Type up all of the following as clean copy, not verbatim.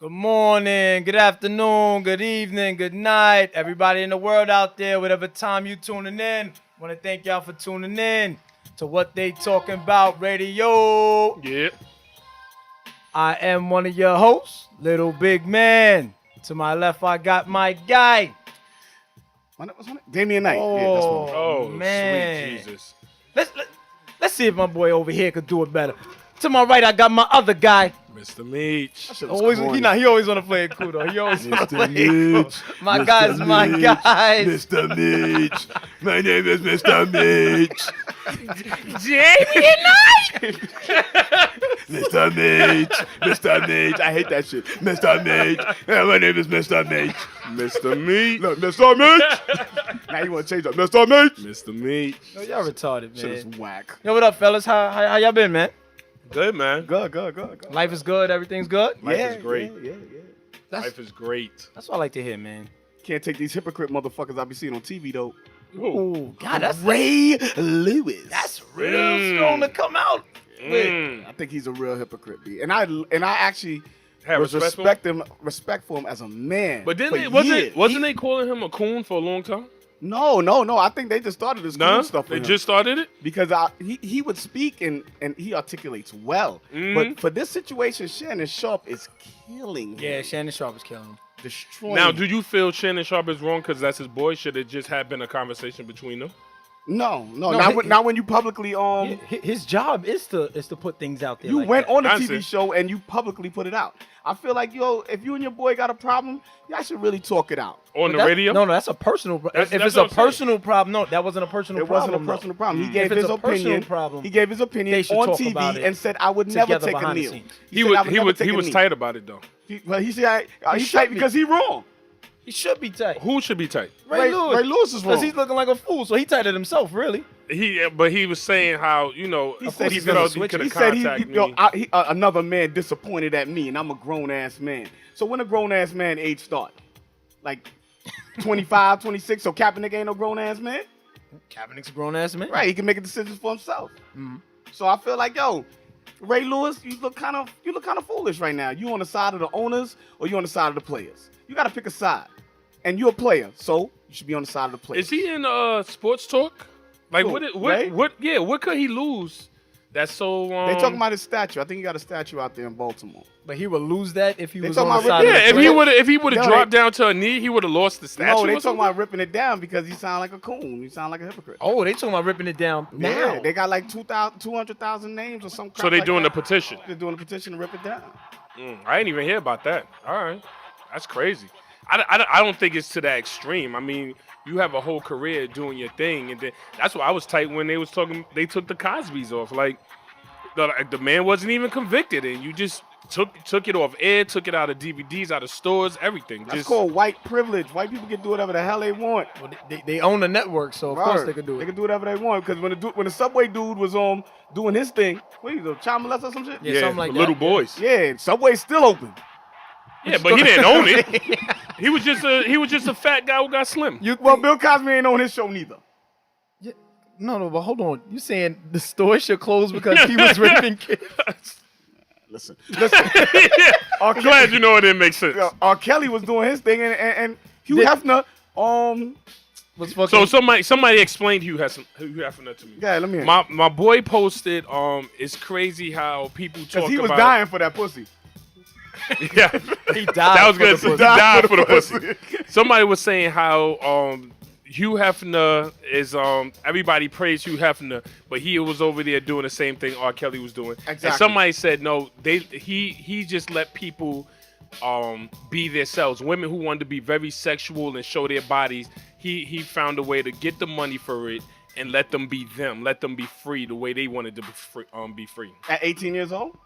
Good morning, good afternoon, good evening, good night. Everybody in the world out there, whatever time you tuning in. Want to thank y'all for tuning in to What They Talking About Radio. Yep. I am one of your hosts, Little Big Man. To my left, I got my guy. What's my name? Damian Knight. Oh, Yeah, that's one. Oh, man. sweet Jesus. Let's see if my boy over here could do it better. To my right, I got my other guy. Mr. Meach. That shit was Always, corny. he always want to play it cool though. He always want to Mr. play it cool. Mitch. My Mr. guys, my Mitch. guys. Mr. Mitch. My name is Mr. Mitch. Damian Knight. Mr. Mitch. Mr. Mitch. I hate that shit. Mr. Mitch. My name is Mr. Mitch. Mr. Meach. Look, Mr. Mitch. Now you want to change that. Mr. Mitch. Mr. Meach. Yo, y'all retarded, Shit is man. whack. Yo, what up, fellas? How y'all been, man? Good, man. Good. Life is good. Everything's good. Life is great. Yeah. Life is great. That's what I like to hear, man. Can't take these hypocrite motherfuckers I be seeing on TV, though. Oh, God, that's Ray Lewis. That's real strong to come out with. I think he's a real hypocrite, B. And I actually Have was respect for him? respect for him as a man. But for wasn't years. they calling him a coon for a long time? No. I think they just started this No, cool stuff. they with him. just started it. because he would speak and he articulates well. But for this situation, Shannon Sharp is killing him. Yeah, Shannon Sharp is killing him. Destroying Now, him. do you feel Shannon Sharp is wrong because that's his boy? Should it just have been a conversation between them? No, he- not when you publicly His job is to put things out there. you like went that. on a I TV see. show and you publicly put it out. I feel like, if you and your boy got a problem, y'all should really talk it out. On the That- radio? No, that's a personal. That's if it's what a I'm saying. personal problem, no, that wasn't a personal It problem. wasn't a though. personal problem. He If gave it's his a personal opinion. problem, He gave his opinion they should on talk about TV it and said, "I would never together take a behind the knee." scenes. He said, "I would was never take a knee." tight about it though. He said He he's should tight be. because he wrong. He should be tight. Who should be tight? Ray Lewis is Because wrong. he's looking like a fool, so he tighted himself, really. But he was saying how He he said he's felt gonna he switch could it. He have said contacted me. another man disappointed at me, and I'm a grown ass man. So when a grown ass man age start, like 25, 26. So Kaepernick ain't no grown ass man, Kaepernick's a grown ass man. right? He can make a decision for himself. So I feel like, Ray Lewis, you look kind of foolish right now. You on the side of the owners or you on the side of the players? You got to pick a side, and you're a player, so you should be on the side of the players. Is he in sports talk? Like Who, Ray? what could he lose? That's so. They talking about his statue. I think he got a statue out there in Baltimore. But he would lose that if he They was talking on the about side Rick- of the Yeah, player. if he would have No, dropped down to a knee, he would have lost the statue. No, they or talking something? about ripping it down because he sound like a coon. He sound like a hypocrite. Oh, they talking about ripping it down now. Yeah, they got like 200,000 names or some crap. So they like doing that. a petition. They're doing a petition to rip it down. I didn't even hear about that. All right, that's crazy. I don't think it's to that extreme. I mean, you have a whole career doing your thing, and then that's why I was tight when they was talking. They took the Cosbys off. Like the man wasn't even convicted, and you just took it off air, took it out of DVDs, out of stores, everything. That's Just called white privilege. White people can do whatever the hell they want. Well, they own the network, so of course they could do They it. can do whatever they want because when the Subway dude was doing his thing, what are you, child molester or some shit? Yeah, something like that. little boys. Yeah, Subway's still open. Yeah, but he didn't own it. He was just a fat guy who got slim. Well, Bill Cosby ain't on his show neither. No, but hold on. You saying the store should close because he was raping kids? Listen. Yeah. I'm glad you know it didn't make sense. R. Kelly was doing his thing, and Hugh Hefner, Was fucking, So somebody explained Hugh Hefner to me. yeah, let me hear. My boy posted, it's crazy how people talk Because he was about dying for that pussy. Yeah. he died. That was for good. the pussy. He died for the pussy. Somebody was saying how Hugh Hefner is everybody praised Hugh Hefner, but he was over there doing the same thing R. Kelly was doing. Exactly. And somebody said no, he just let people be themselves. Women who wanted to be very sexual and show their bodies, he found a way to get the money for it and let them be them, let them be free the way they wanted to be free. At 18 years old?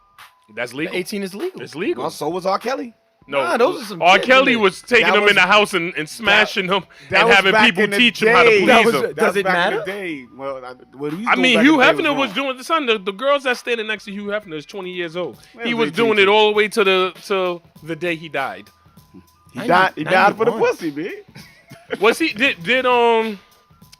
That's legal. 18 is legal. It's legal. Well, so was R. Kelly. No, Nah, those are some R. kids, Kelly man. was taking That them was- in the house and smashing them that and was having back people in the teach him how to day. please was- them. Does That's it back matter? In the day. Well, what he was I doing mean, back Hugh in the day Hefner was wrong. doing the son. The girls that's standing next to Hugh Hefner is 20 years old. Man, He was was doing 18. it all the way to the day he died. He died for the 91. pussy, man. Was he did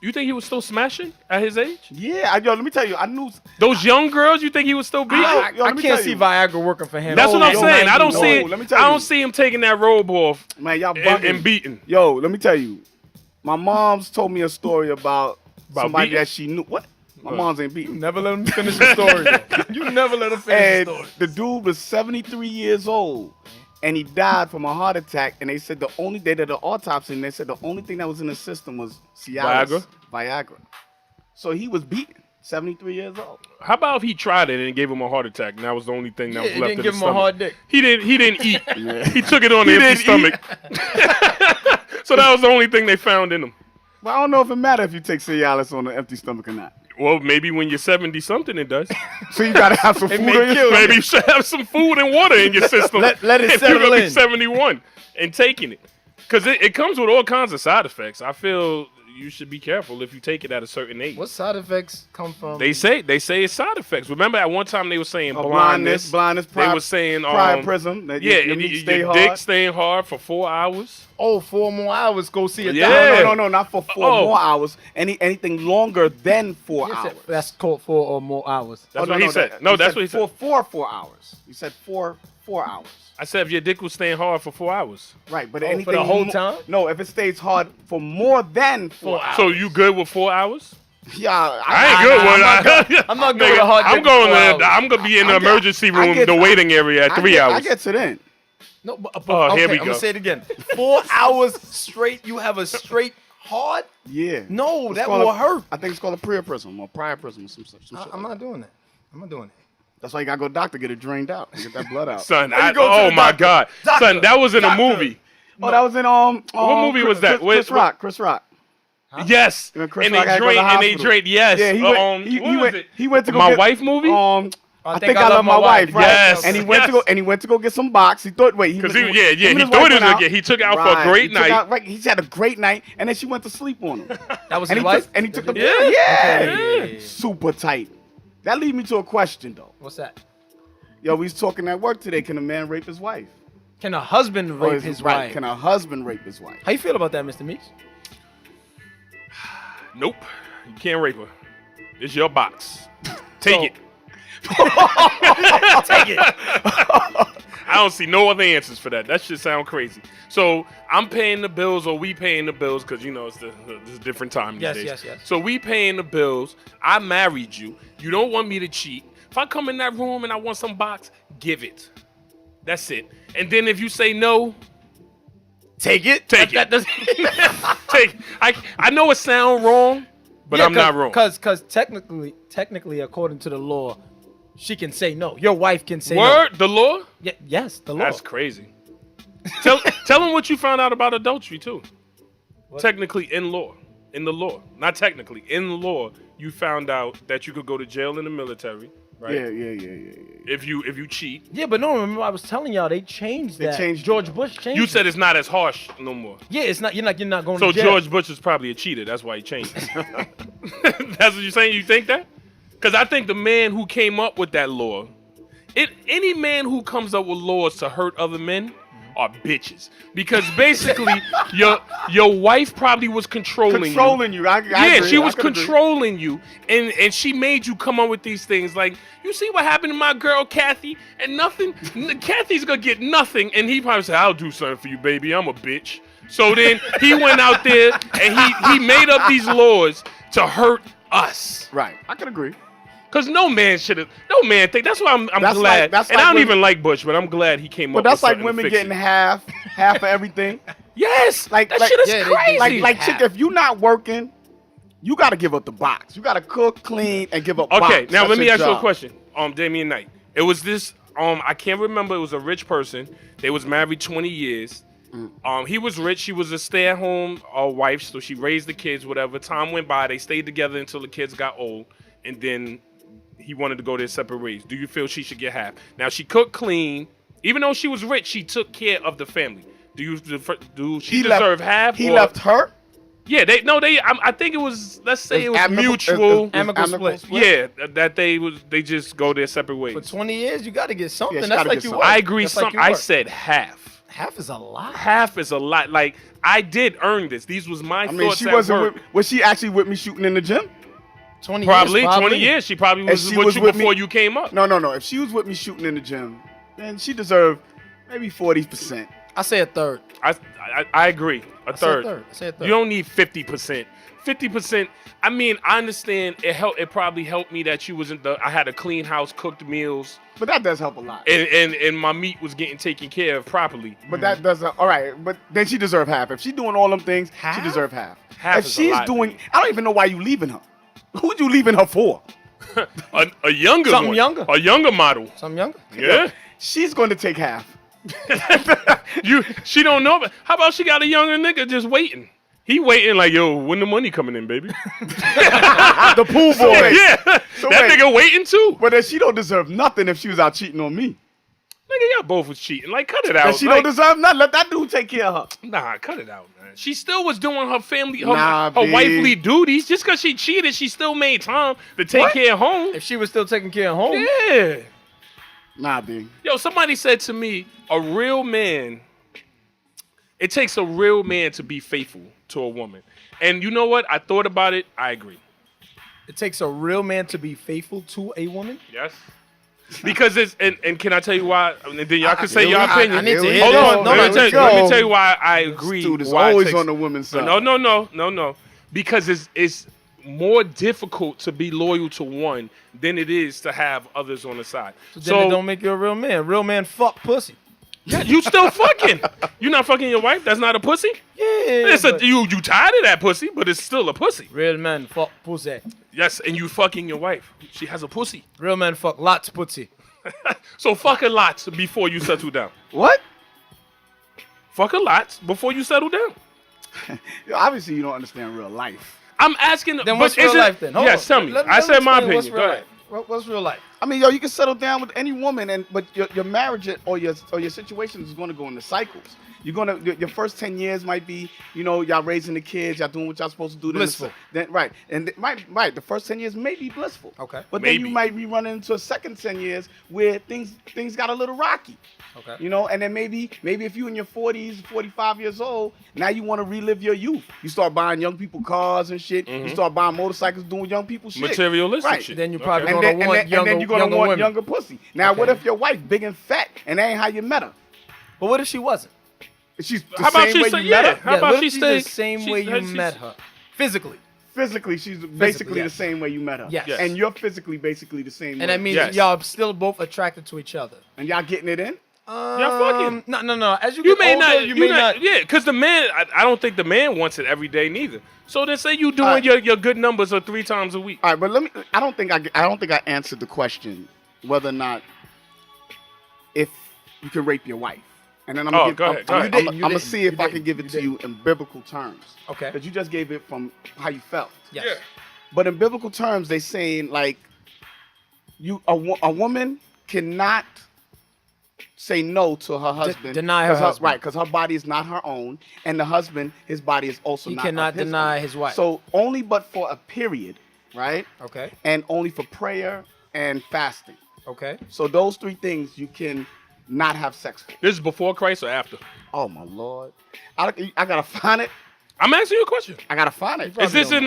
You think he was still smashing at his age? Yeah, yo, let me tell you, I knew. Those young girls, you think he was still beating? I Yo, let me can't tell see you. Viagra working for him. That's what I'm saying. I don't no, see. let me tell I you. don't see him taking that robe off Man, y'all and bugging. beating. Yo, let me tell you. My mom's told me a story about somebody beating? that she knew. What? My mom's ain't beating. Never let him finish the story. You never let him finish And the story. the dude was 73 years old, and he died from a heart attack. And they said they did an autopsy, and they said the only thing that was in his system was Cialis, Viagra. So he was beaten, 73 years old. How about if he tried it and it gave him a heart attack, and that was the only thing that was it left didn't in give his him a stomach? hard dick. He didn't eat. He took it on the empty stomach. So that was the only thing they found in him. But I don't know if it matters if you take Cialis on an empty stomach or not. Well, maybe when you're 70 something, it does. So you gotta have some food may in your kill you. Maybe you should have some food and water in your system. Let it if settle you're gonna be in. 71 and taking it, because it comes with all kinds of side effects. I feel you should be careful if you take it at a certain age. What side effects come from? They say it's side effects. Remember at one time they were saying blindness, They were saying priapism. That yeah, your and meat your stay dick hard. staying hard for 4 hours. 4 more hours. Go see a Yeah. doctor. No, not for 4 Oh. more hours. Anything longer than 4 Yes, hours. that's called 4 or more hours. That's what he said. No, that's what he said. For 4 hours. He said 4 hours. I said if your dick was staying hard for 4 hours. Right, but Oh, for anything the whole mo- time? No, if it stays hard for more than 4 hours. So you good with 4 hours? Yeah, I ain't good with it. I'm not good with a hard dick I'm going for 4 to. hours. I'm gonna be in the I get- emergency I room, get- the waiting area at 3 hours. I get to then. No, but Oh, here okay, we I'm go. gonna say it again. 4 hours straight. You have a straight hard? Yeah. No, It's that called will a- hurt. I think it's called a priapism or priapism or some shit. I'm not doing that. I'm not doing it. That's why you gotta go to the doctor, get it drained out, get that blood out. Son, Where you go to oh the my doctor? God, Doctor, son, that was in a doctor. movie. Oh, that was in What movie was that? Chris Rock. Chris Rock. Yes, Yeah, Chris and Rock they had to go to the drained. And they hospital. drained. Yes. Yeah, he went. He what was went. it? He went to go My get Wife movie. I think I love my wife. Right. Yes, And he went to yes. go. And he went to go get some box. He thought. Wait. Because him he and his thought wife it was went out. again. He took out for Right. a great He took night. out- right. He had a great night, and then she went to sleep on him. That was and his he wife? took, and he took the Yeah. yeah. Okay. Super tight. That leads me to a question though. What's that? Yo, we was talking at work today. Can a man rape his wife? Can a husband Or rape is- his right, wife? Can a husband rape his wife? How you feel about that, Mr. Meeks? Nope, you can't rape her. It's your box. Take So- it. Take it. I don't see no other answers for that. That shit sound crazy. So I'm paying the bills, or we paying the bills, because you know it's a different time these Yes, days. yes, yes. So we paying the bills. I married you. You don't want me to cheat. If I come in that room and I want some box, give it. That's it. And then if you say no, Take it. Take That it. doesn't. take. I know it sound wrong, but I'm not wrong. Because technically, according to the law, she can say no. Your wife can say no. Word, the law. Yes, the law. That's crazy. Tell him what you found out about adultery too. What? Technically, in the law, not technically, in the law, you found out that you could go to jail in the military, right? Yeah. If you cheat, Yeah, but no, remember I was telling y'all they changed They that. changed George it. Bush changed you it. said it's not as harsh no more. Yeah, it's not. You're not going So to jail. George Bush is probably a cheater. That's why he changed it. That's what you're saying? You think that? Because I think the man who came up with that law, any man who comes up with laws to hurt other men are bitches. Because basically, your wife probably was controlling you. I Yeah, agree. she I was could agree. controlling you, and she made you come up with these things. Like, you see what happened to my girl Kathy, and nothing. Kathy's gonna get nothing, and he probably said, "I'll do something for you, baby. I'm a bitch." So then he went out there and he made up these laws to hurt us. Right. I can agree. Cause no man think. That's why I'm That's glad. like- that's and like I don't when- even like Bush, but I'm glad he came But up. that's with like something women to fix getting it. half of everything. Yes, Like that shit is yeah, crazy. Like chick, if you not working, you got to give up the box. You got to cook, clean, and give up. Okay, box. now That's let me your ask you a job. question. Damian Knight. It was this. I can't remember. It was a rich person. They was married 20 years. He was rich. She was a stay-at-home wife, so she raised the kids. Whatever. Time went by. They stayed together until the kids got old, and then he wanted to go their separate ways. Do you feel she should get half? Now she cooked clean. Even though she was rich, she took care of the family. Do she deserve half? He or- left her. Yeah, I think it was. Let's say it was Amicable- mutual. Amicable split. Yeah, that they just go their separate ways. For 20 years, you got to get something. Yeah, she That's gotta like get you something. work. I agree. That's like you I work. said half. half is a lot. Half is a lot. Like I did earn this. These was my I mean, thoughts she at wasn't. work. Was she actually with me shooting in the gym? 20 Probably years, 20 years. She probably And was she with was you with me- before you came up. No. If she was with me shooting in the gym, then she deserved maybe 40%. I say a third. I agree. A I say a third. third. I say a third. You don't need 50%. 50%. I mean, I understand it helped. It probably helped me that you wasn't I had a clean house, cooked meals, But that does help a lot. and my meat was getting taken care of properly. But that does all right. But then she deserve half. If she's doing all them things, Half? she deserve half. Half if is a she's lot, doing, dude. I don't even know why you leaving her. Who'd you leaving her for? A younger Something one. younger. A younger model. Something younger. Yeah. She's going to take half. She don't know. But how about she got a younger nigga just waiting? He waiting like, yo, when the money coming in, baby? The pool boy. Yeah. So That wait. nigga waiting too. But then she don't deserve nothing if she was out cheating on me. Nigga, y'all both was cheating. Like, cut it out. And she Like, don't deserve nothing. Let that dude take care of her. Nah, cut it out, man. She still was doing her family, her Nah, B. wifely duties. Just because she cheated, she still made time to take What? care of home. If she was still taking care of home, Yeah. Nah, B. Yo, somebody said to me, a real man, it takes a real man to be faithful to a woman. And you know what? I thought about it. I agree. it takes a real man to be faithful to a woman. Yes. Because it's, and can I tell you why? And then y'all can say your I opinion. need to Here we hear Hold this. on. No, let, no, me tell you why I agree. Dude is why it always takes- on the woman's side. No. Because it's more difficult to be loyal to one than it is to have others on the side. So then it don't make you a real man. Real man fuck pussy. yeah, you still fucking. You not fucking your wife? That's not a pussy? Yeah. It's but you tired of that pussy, but it's still a pussy. real man fuck pussy. Yes, and you fucking your wife. She has a pussy. Real man fuck lots pussy. So fuck a lot before you settle down. What? Fuck a lot before you settle down. Yo, obviously, you don't understand real life. I'm asking. Then but what's is real it- life then? Hold yes, on. tell me. Let I me said my explain what's opinion. real Go ahead. life. What's real life? I mean, yo, you can settle down with any woman, but your marriage or your situation is going to go into cycles. You're gonna your first 10 years might be, y'all raising the kids, y'all doing what y'all supposed to do. Blissful. Then right, and right. The first 10 years may be blissful. Okay. But then you Maybe. might be running into a second 10 years where things got a little rocky. Okay. And then maybe if you in your 40s, 45 years old, now you want to relive your youth. You start buying young people cars and shit. You start buying motorcycles, doing young people shit. Materialistic Right. shit. Then you Okay. probably And gonna then, want and then you're gonna younger want women. younger pussy. Now, what Okay. if your wife big and fat and that ain't how you met her? But what if she wasn't? She's the How about same she way say- you met yeah. her. How about what she if she's stay the same way you met her? Physically. Physically, she's basically yes. the same way you met her. Yes. Yes. And you're physically basically the same way. And that means Yes. y'all still both attracted to each other. And y'all getting it in? fucking. No. As you You get may older, not. you may not. Yeah, because the man. I don't think the man wants it every day neither. So then say you doing Alright. your good numbers of 3 times a week. All right, but I don't think I answered the question whether or not if you can rape your wife. And then I'm Oh, go ahead, go ahead. You didn't, gonna see if you I didn't, can give it you to you in biblical terms. Okay. Because you just gave it from how you felt. Yes. Yeah. But in biblical terms, they saying like a woman cannot say no to her husband. deny her 'cause husband. Right, because her body is not her own, and the husband, his body is also He not cannot of his deny own. his wife. So only but for a period, right? Okay. And only for prayer and fasting. Okay. So those 3 things you can not have sex for. This is before Christ or after? Oh my Lord, I gotta find it. I'm asking you a question. I gotta find it. Is this in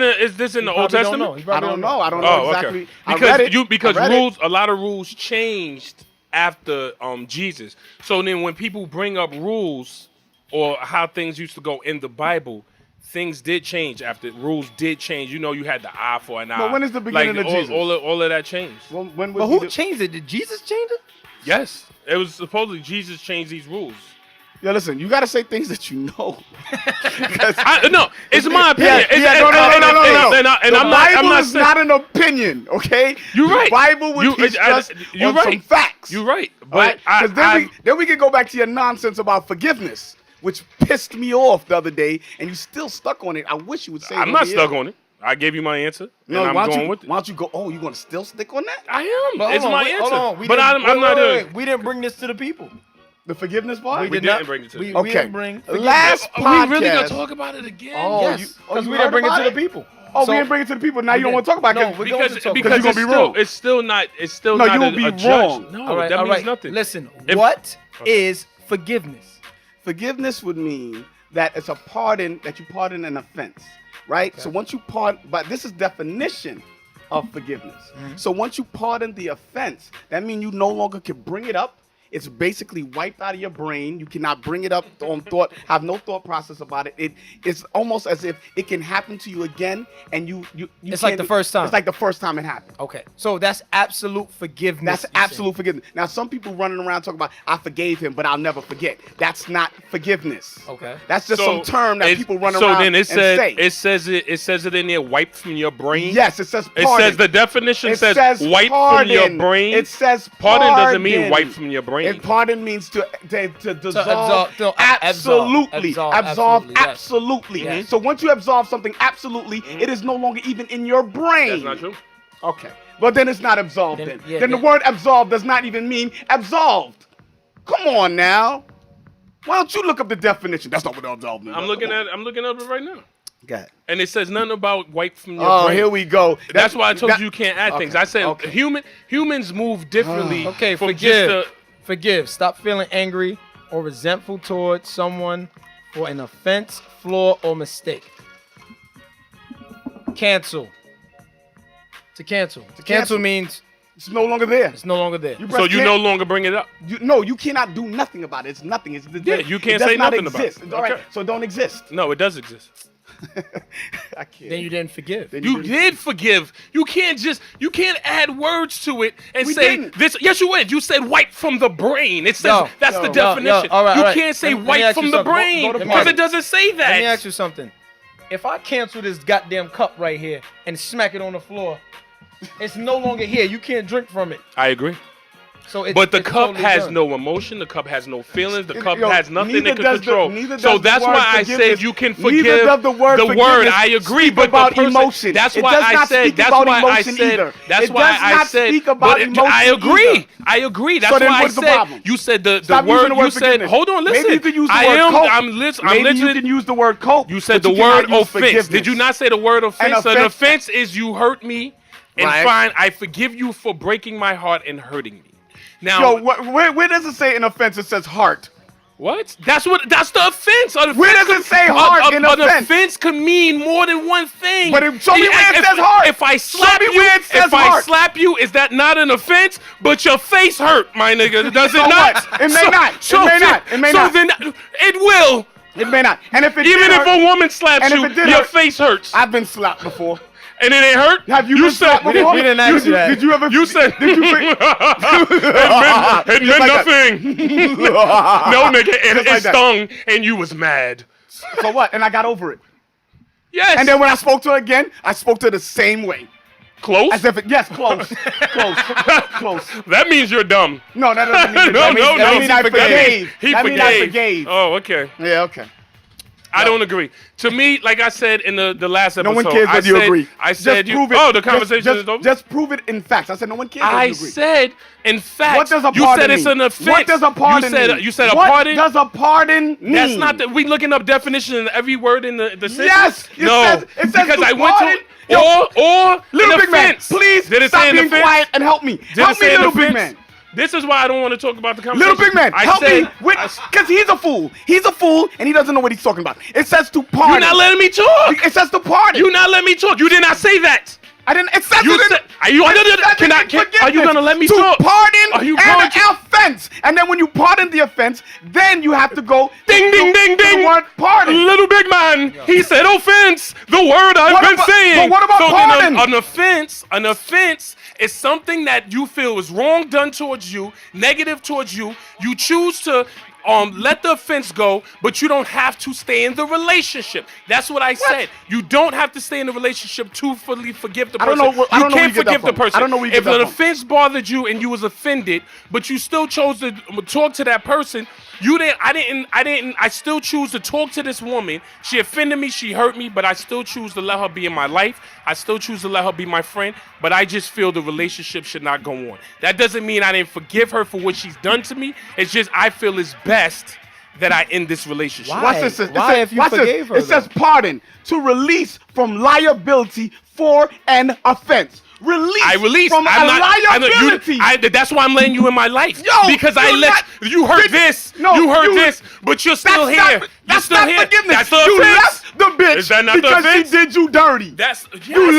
the Old Testament? I don't know. I don't know Oh, exactly. okay. I Because read it. because I read it. rules, a lot of rules changed after Jesus. So then when people bring up rules or how things used to go in the Bible, things did change after rules did change. You had the eye for an eye. But when is the beginning of Jesus? All of that changed. When But was who he changed it? Did Jesus change it? Yes, it was supposedly Jesus changed these rules. Yo, listen, you gotta say things that you know. No, it's my opinion. Yeah, It's- no. And The I'm Bible not is saying- not an opinion, okay? You're right. The Bible would teach us you're on right. some facts. You're right, Right? but Because then we can go back to your nonsense about forgiveness, which pissed me off the other day, and you still stuck on it. I wish you would say. I'm not stuck on it. I gave you my answer, No, and I'm why don't going you, with it. why don't you go? Oh, you gonna still stick on that? I am. But It's hold on, my wait, answer. hold on. But I'm not. We didn't bring this to the people. The forgiveness part? We didn't bring it to the we Okay. didn't bring forgiveness. Last Are we really podcast- gonna talk about it again? Oh, Yes, you because we heard didn't bring it about to the people. Oh, So- we didn't bring it to the people. Now you don't didn't. want to talk about it. No, 'cause- we're going to talk because you're gonna be wrong. it's still not No, not you will a be judge. wrong. No, All right, that all means right. nothing. Listen, If- what Okay. is forgiveness? Forgiveness would mean that it's a pardon, that you pardon an offense, right? So once you pardon, but this is definition of forgiveness. So once you pardon the offense, that means you no longer can bring it up. It's basically wiped out of your brain. You cannot bring it up on thought, have no thought process about it. It's almost as if it can happen to you again, and you It's like can't the do- first time. It's like the first time it happened. Okay, so that's absolute forgiveness. That's you saying. absolute forgiveness. Now, some people running around talking about, I forgave him, but I'll never forget. That's not forgiveness. Okay. That's just some term that people run around then and say. it says it in there, wiped from your brain. Yes, it says It pardon. says the definition It says says wiped pardon. from your brain. It says pardon pardon. doesn't mean wiped from your brain. And pardon means to dissolve. absolve, Absolutely. absolve, Absolve. absolutely, yes. Absolutely. Yes. So once you absolve something absolutely, it is no longer even in your brain. That's not true. Okay. Well, then it's not absolved Then- then. yeah, then the then- word absolved does not even mean absolved. Come on now. Why don't you look up the definition? That's not what absolved means. I'm looking at it right now. Okay. And it says nothing about wiped from your Oh, brain. here we go. That's why I told that- you can't add things. okay, I said okay. humans move differently. Okay, from forgive. just Forgive. Stop feeling angry or resentful towards someone for an offense, flaw, or mistake. Cancel. To cancel. To cancel cancel. means It's no longer there. it's no longer there. so you no longer bring it up. You cannot do nothing about it. It's nothing. Yeah, you can't it does say not nothing about it. exist. All right, Okay. so it don't exist. No, it does exist. I can't. Then you didn't forgive. Then You didn't- did forgive. You can't add words to it and We say didn't. this. Yes, you would. You said wipe from the brain. It says Yo, that's yo, the yo, definition. all right, you all right. can't say Let me wipe ask you from the something. brain Go to because party. it doesn't say that. Let me ask you something. If I cancel this goddamn cup right here and smack it on the floor, it's no longer here. You can't drink from it. I agree. So it's, But the it's cup totally has done. no emotion. The cup has no feelings. The cup Yo, has nothing neither it can does the- control. neither So does the that's word why I forgiveness. said you can Neither forgive does the word word. forgiveness I agree, speak but about the person, emotion. That's It why does I not said. speak That's about why I emotion said. either. That's It why does I not said. speak about but emotion I agree. either. I agree. That's So then why I what's the said. problem? You said the Stop word. using the word You said. forgiveness. Hold on. Listen. Maybe you could use the I word am. cope. I'm listening. Maybe you listening. can use the word cope. You said but the you word cannot use offense. forgiveness. Did you not say the word offense? An offense- offense is you hurt me, and Right. fine, I forgive you for breaking my heart and hurting me. Now, Yo, where does it say in offense? It says heart. what? That's the offense. An Where offense does it say heart in An offense? offense can mean more than one thing. But show me where it says heart. If I Show slap me you, where it says if I heart. slap you, is that not an offense? But your face hurt, my nigga. Does it So not? what? It may not. It may then- not. It may so not. then it will. It may not. And if it Even did if hurt, a woman slaps and if you, it did your hurt- face hurts. I've been slapped before. And it ain't hurt? Have you been slapped before? We didn't ask you that. Did you ever? You said Did you? it meant Just like that. nothing. No, nigga, Just it like that. stung, and you was mad. So what? And I got over it. Yes. And then when I spoke to her again, I spoke to her the same way. close. As if it, yes, close. Close. Close. That means you're dumb. No, that doesn't mean No, no, that no. means I forgave. He That forgave. means I forgave. Oh, okay. Yeah, okay. I don't agree. To me, like I said in the last episode, No one cares whether you agree. I said just prove it. Oh, the conversation just, is over. Just prove it in facts. I said no one cares whether I you agree. said, in fact, What does a you pardon said it's mean? an offense. What does a pardon mean? You said a what pardon. What does a pardon mean? That's not that we looking up definition in every word in the sentence. Yes, it no, says- it says because to I went pardon. to Yo, or Little an big man, offense. please Did it stop say an being offense? quiet and help me. Did Help it say me, an little big offense? man. This is why I don't want to talk about the conversation. Little big man, I help said, me because he's a fool. He's a fool and he doesn't know what he's talking about. It says to pardon. You're not letting me talk. It says to pardon. You not letting me talk. You did not say that. I didn't. It says You it in- said- are you- it says it can I- in can- are you forgiveness. gonna let me to talk? pardon Are you an going to- offense, and then when you pardon the offense, then you have to go Ding, ding, ding, to ding. the word pardon. Little big man, he said offense, the word I've What been about- saying. but what about so then pardon? an offense is something that you feel is wrong done towards you, negative towards you. You choose to let the offense go, but you don't have to stay in the relationship. That's what I said. You don't have to stay in the relationship to fully forgive the person. I don't know you where can't you get that forgive the from. person. I don't know where you get if that an from. offense bothered you and you was offended, but you still chose to talk to that person, I still choose to talk to this woman. She offended me, she hurt me, but I still choose to let her be in my life. I still choose to let her be my friend, but I just feel the relationship should not go on. That doesn't mean I didn't forgive her for what she's done to me. It's just I feel it's best that I end this relationship. Why? Watch this. Why if you forgave her, It says pardon to release from liability for an offense. I release from liability. That's why I'm letting you in my life. Yo, because you heard this, but you're still here. That's not forgiveness. That's the you offense. left the bitch Is that not the because offense? she did you dirty. You Yes.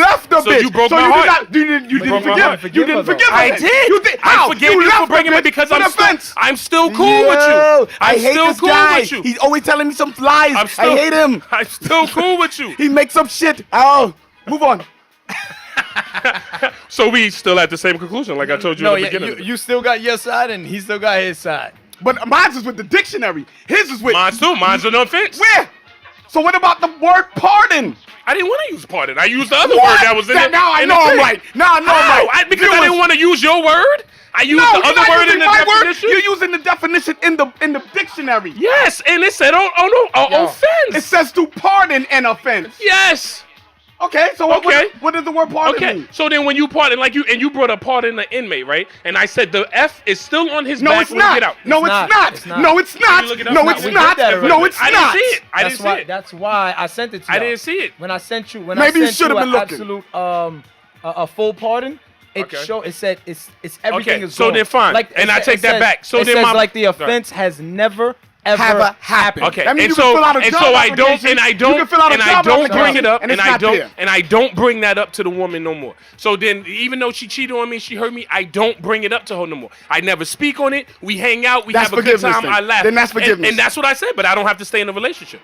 left the So bitch. you broke so my you heart. didn't broke my heart. forgive. You didn't forgive her. I then. did. You did. I How? forgave you left for bringing the me because bitch for the I'm still cool with you. I I'm hate still this cool guy. with you. He's always telling me some lies. I hate him. I'm still cool with you. He makes up shit. Oh, move on. So we still at the same conclusion, like I told you No, at the yeah, beginning. you still got your side, and he still got his side. But mine's is with the dictionary. His is with Mine's too. Mine's an offense. where? So what about the word pardon? I didn't want to use pardon. I used the other What? word that was in it. Now I in know the I'm thing. right. Now I know I'm right. Because I didn't want to use your word. I used No, the you're other not word in using the my word. definition. You're using the definition in the dictionary. Yes, and it said, Yo. offense. It says to pardon an offense. Yes. Okay, so Okay. what does the word pardon Okay, mean? so then when you pardon, you brought a pardon the inmate, right? And I said the F is still on his No, back it's when you not. get out. No, It's it's not. not. It's not. No, it's not. you look it up? No, No, it's we did not. that already. No, it's I didn't not. see it. I didn't see it. That's why I sent it to I you. didn't see it. When I sent you, Maybe you I sent should have you been an looking. absolute a full pardon. It Okay. it said it's everything Okay, is so gone. then fine. Like, And it I sa- take it that says- back. So it then says my- like the Sorry. offense has never ever Have happened. Okay, That means and you so can fill out a and job so I don't application. and I You don't can fill out a and I job don't bring application, it up and and it's I not don't there. and I don't bring that up to the woman no more. So then even though she cheated on me, she hurt me, I don't bring it up to her no more. I never speak on it. We hang out, we That's have a good forgiveness time, then. I laugh. Then that's And- forgiveness. And that's what I said, but I don't have to stay in a relationship.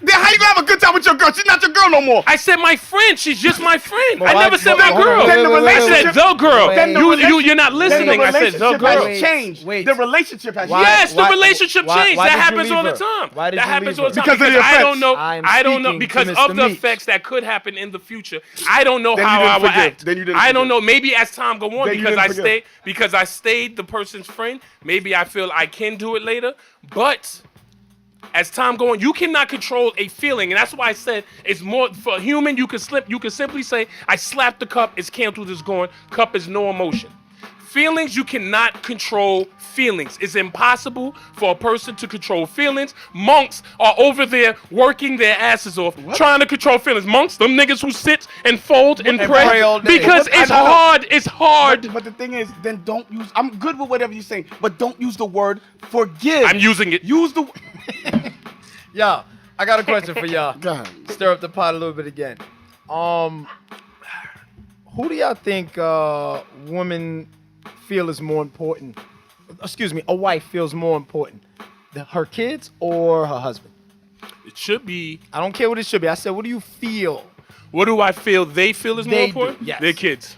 Then how you gonna have a good time with your girl? She's not your girl no more. I said my friend. She's just my friend. Well, I why- never said well, my girl. Then the I relationship- said the girl. Then the You're not listening. I said the relationship girl. has changed. Wait. The relationship has Why- Yes, the why- relationship why- changed. why That did you happens leave all the her? time. Why did That you happens leave all the her? time. Because of the I effects. don't know. I'm I don't know speaking to because Mr. of the Meeks. effects that could happen in the future. I don't know Then you how didn't I would forgive. act. Then you didn't I don't forgive. know. Maybe as time go on, Then you because didn't forgive. I stayed the person's friend. Maybe I feel I can do it later, but. As time going, you cannot control a feeling, and that's why I said it's more for a human. You can simply say, "I slapped the cup. It's canceled. It's gone. Cup is no emotion." Feelings, you cannot control feelings. It's impossible for a person to control feelings. Monks are over there working their asses off, trying to control feelings. Monks, them niggas who sit and fold and And pray, pray all day. because What? I it's know. hard. It's hard. But the thing is, then don't use. I'm good with whatever you're saying, but don't use the word forgive. I'm using it. Use the. Yo, I got a question for y'all. Go ahead. Stir up the pot a little bit again. Who do y'all think women feel is more important? Excuse me, a wife feels more important, her kids or her husband? It should be. I don't care what it should be. I said, what do you feel, What do I feel? They feel is more They do, important. yes. Their kids.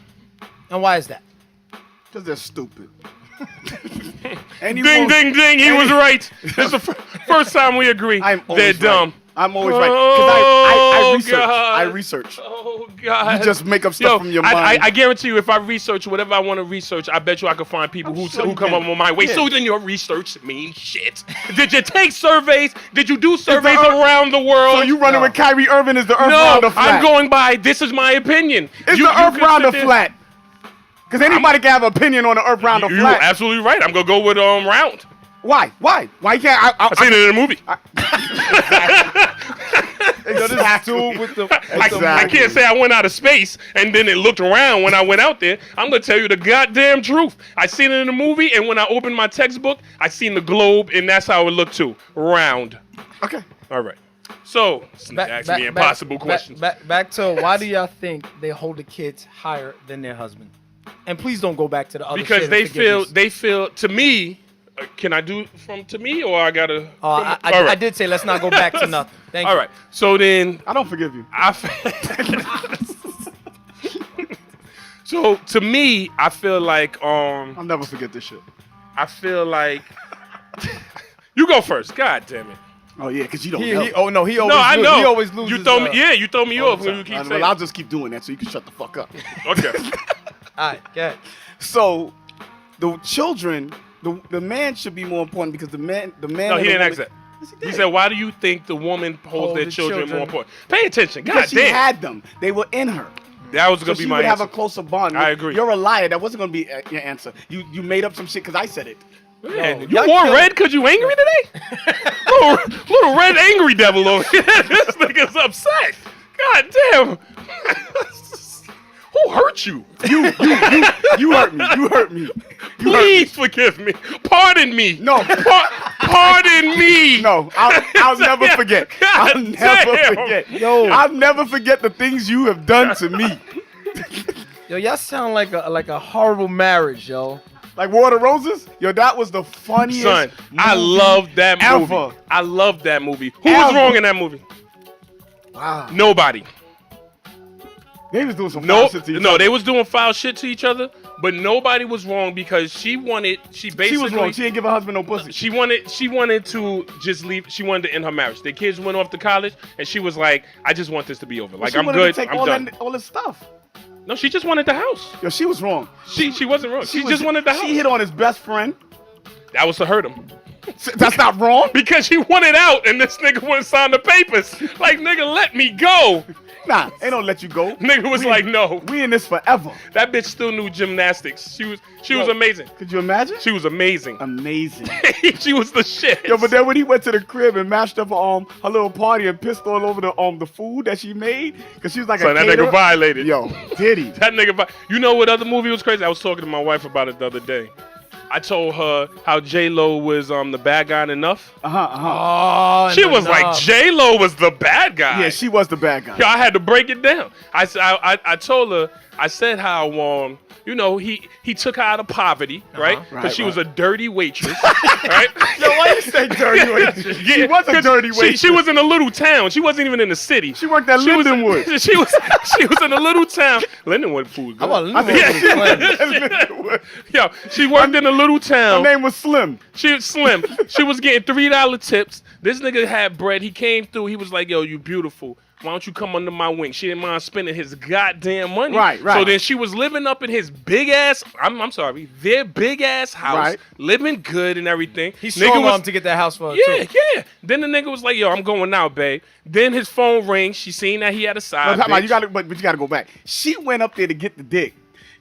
and why is that? Because they're stupid. And you Ding, won't- ding, ding. He was right. This is the first time we agree. I'm They're always dumb. Right. I'm always right. Because I God. research. Oh, God. You just make up stuff from your mind. I guarantee you, if I research whatever I want to research, I bet you I can find people who sure you come can. up on my way. Yeah. So then your research means shit. Did you take surveys? Did you do surveys Earth- around the world? So you running No. with Kyrie Irving is the Earth No, rounder flat. I'm going by, this is my opinion. It's You- the you Earth can rounder sit there- flat. Because anybody can have an opinion on the Earth rounder You're flat. absolutely right. I'm going to go with round. Why? Why you can't? I seen it in a movie. Yo, this is dude with the. I can't say I went out of space and then it looked around when I went out there. I'm gonna tell you the goddamn truth. I seen it in the movie, and when I opened my textbook, I seen the globe, and that's how it looked too. Round. Okay. All right. So ask me impossible questions. Back to why do y'all think they hold the kids higher than their husband? And please don't go back to the other Because shit they of forgiveness. feel to me. Can I do from to me or I gotta? I All right. I did say let's not go back to nothing. Thank you. All right. So then I don't forgive you. So to me, I feel like I'll never forget this shit. I feel like You go first. God damn it. Oh yeah, because you don't know. He always No, I know. He always loses. You throw me. Yeah, you throw me off when you keep saying. Well, I'll just keep doing that so you can shut the fuck up. Okay. All right, go ahead. So, the children, the man should be more important because the man. No, and he the didn't woman- ask that. Yes, He did. said, "Why do you think the woman holds their the children more children. important?" Pay attention. God Because she damn. had them. They were in her. That was So gonna she be my would have answer. a closer bond. I agree. You're a liar. That wasn't gonna be your answer. You made up some shit because I said it. Man, you y'all more kill- red because you angry today? little red angry devil over here. This nigga's upset. God damn. Who hurt you? You hurt me. You hurt me. Please forgive me. Pardon me. No. Pardon me. No, I'll never forget. I'll God never damn. forget. Yo. I'll never forget the things you have done to me. Yo, y'all sound like a horrible marriage, yo. Like War of the Roses? Yo, that was the funniest Son, I movie love that movie. ever. I love that movie. Who was Ever. wrong in that movie? Wow. Nobody. They was doing some No, foul shit to each no, other. they was doing foul shit to each other, but nobody was wrong because she basically She was wrong. She didn't give her husband no pussy. she wanted to just leave. She wanted to end her marriage. The kids went off to college, and she was like, "I just want this to be over. Like She I'm wanted good. to take I'm all done." all this stuff. No, she just wanted the house. Yo, she was wrong. She wasn't wrong. She just wanted the house. She hit on his best friend. That was to hurt him That's not wrong. because she wanted out, and this nigga wouldn't sign the papers. Like, nigga, let me go. Nah, they don't let you go. Nigga was like, no. We in this forever. That bitch still knew gymnastics. She was amazing. Could you imagine? She was amazing. Amazing. She was the shit. Yo, but then when he went to the crib and mashed up her little party and pissed all over the food that she made, because she was like Son, a that caterer. nigga violated. Yo, did he? That nigga. You know what other movie was crazy? I was talking to my wife about it the other day. I told her how J-Lo was the bad guy in Enough. Oh, She was like, J-Lo was the bad guy. Yeah, she was the bad guy. Yo, I had to break it down. I told her, I said how he took her out of poverty, right? Because Right, she right. was a dirty waitress, right? Yo, why you say dirty waitress? Yeah, She was a 'cause dirty waitress. She was in a little town. She wasn't even in the city. She worked at She was- Lindenwood. She was in a little town. Lindenwood food. Good. How about I Lindenwood? think Lindenwood. Yo, she worked in a little Her town. name was Slim. She was slim. She was getting $3 tips. This nigga had bread. He came through. He was like, "Yo, you beautiful. Why don't you come under my wing?" She didn't mind spending his goddamn money. Right. So then she was living up in his big ass. I'm sorry, their big ass house, Right. living good and everything. He Nigga strong was- armed to get that house for her Yeah, too. yeah. Then the nigga was like, "Yo, I'm going out, babe." Then his phone rings. She seen that he had a side. No, bitch. you gotta go back. She went up there to get the dick.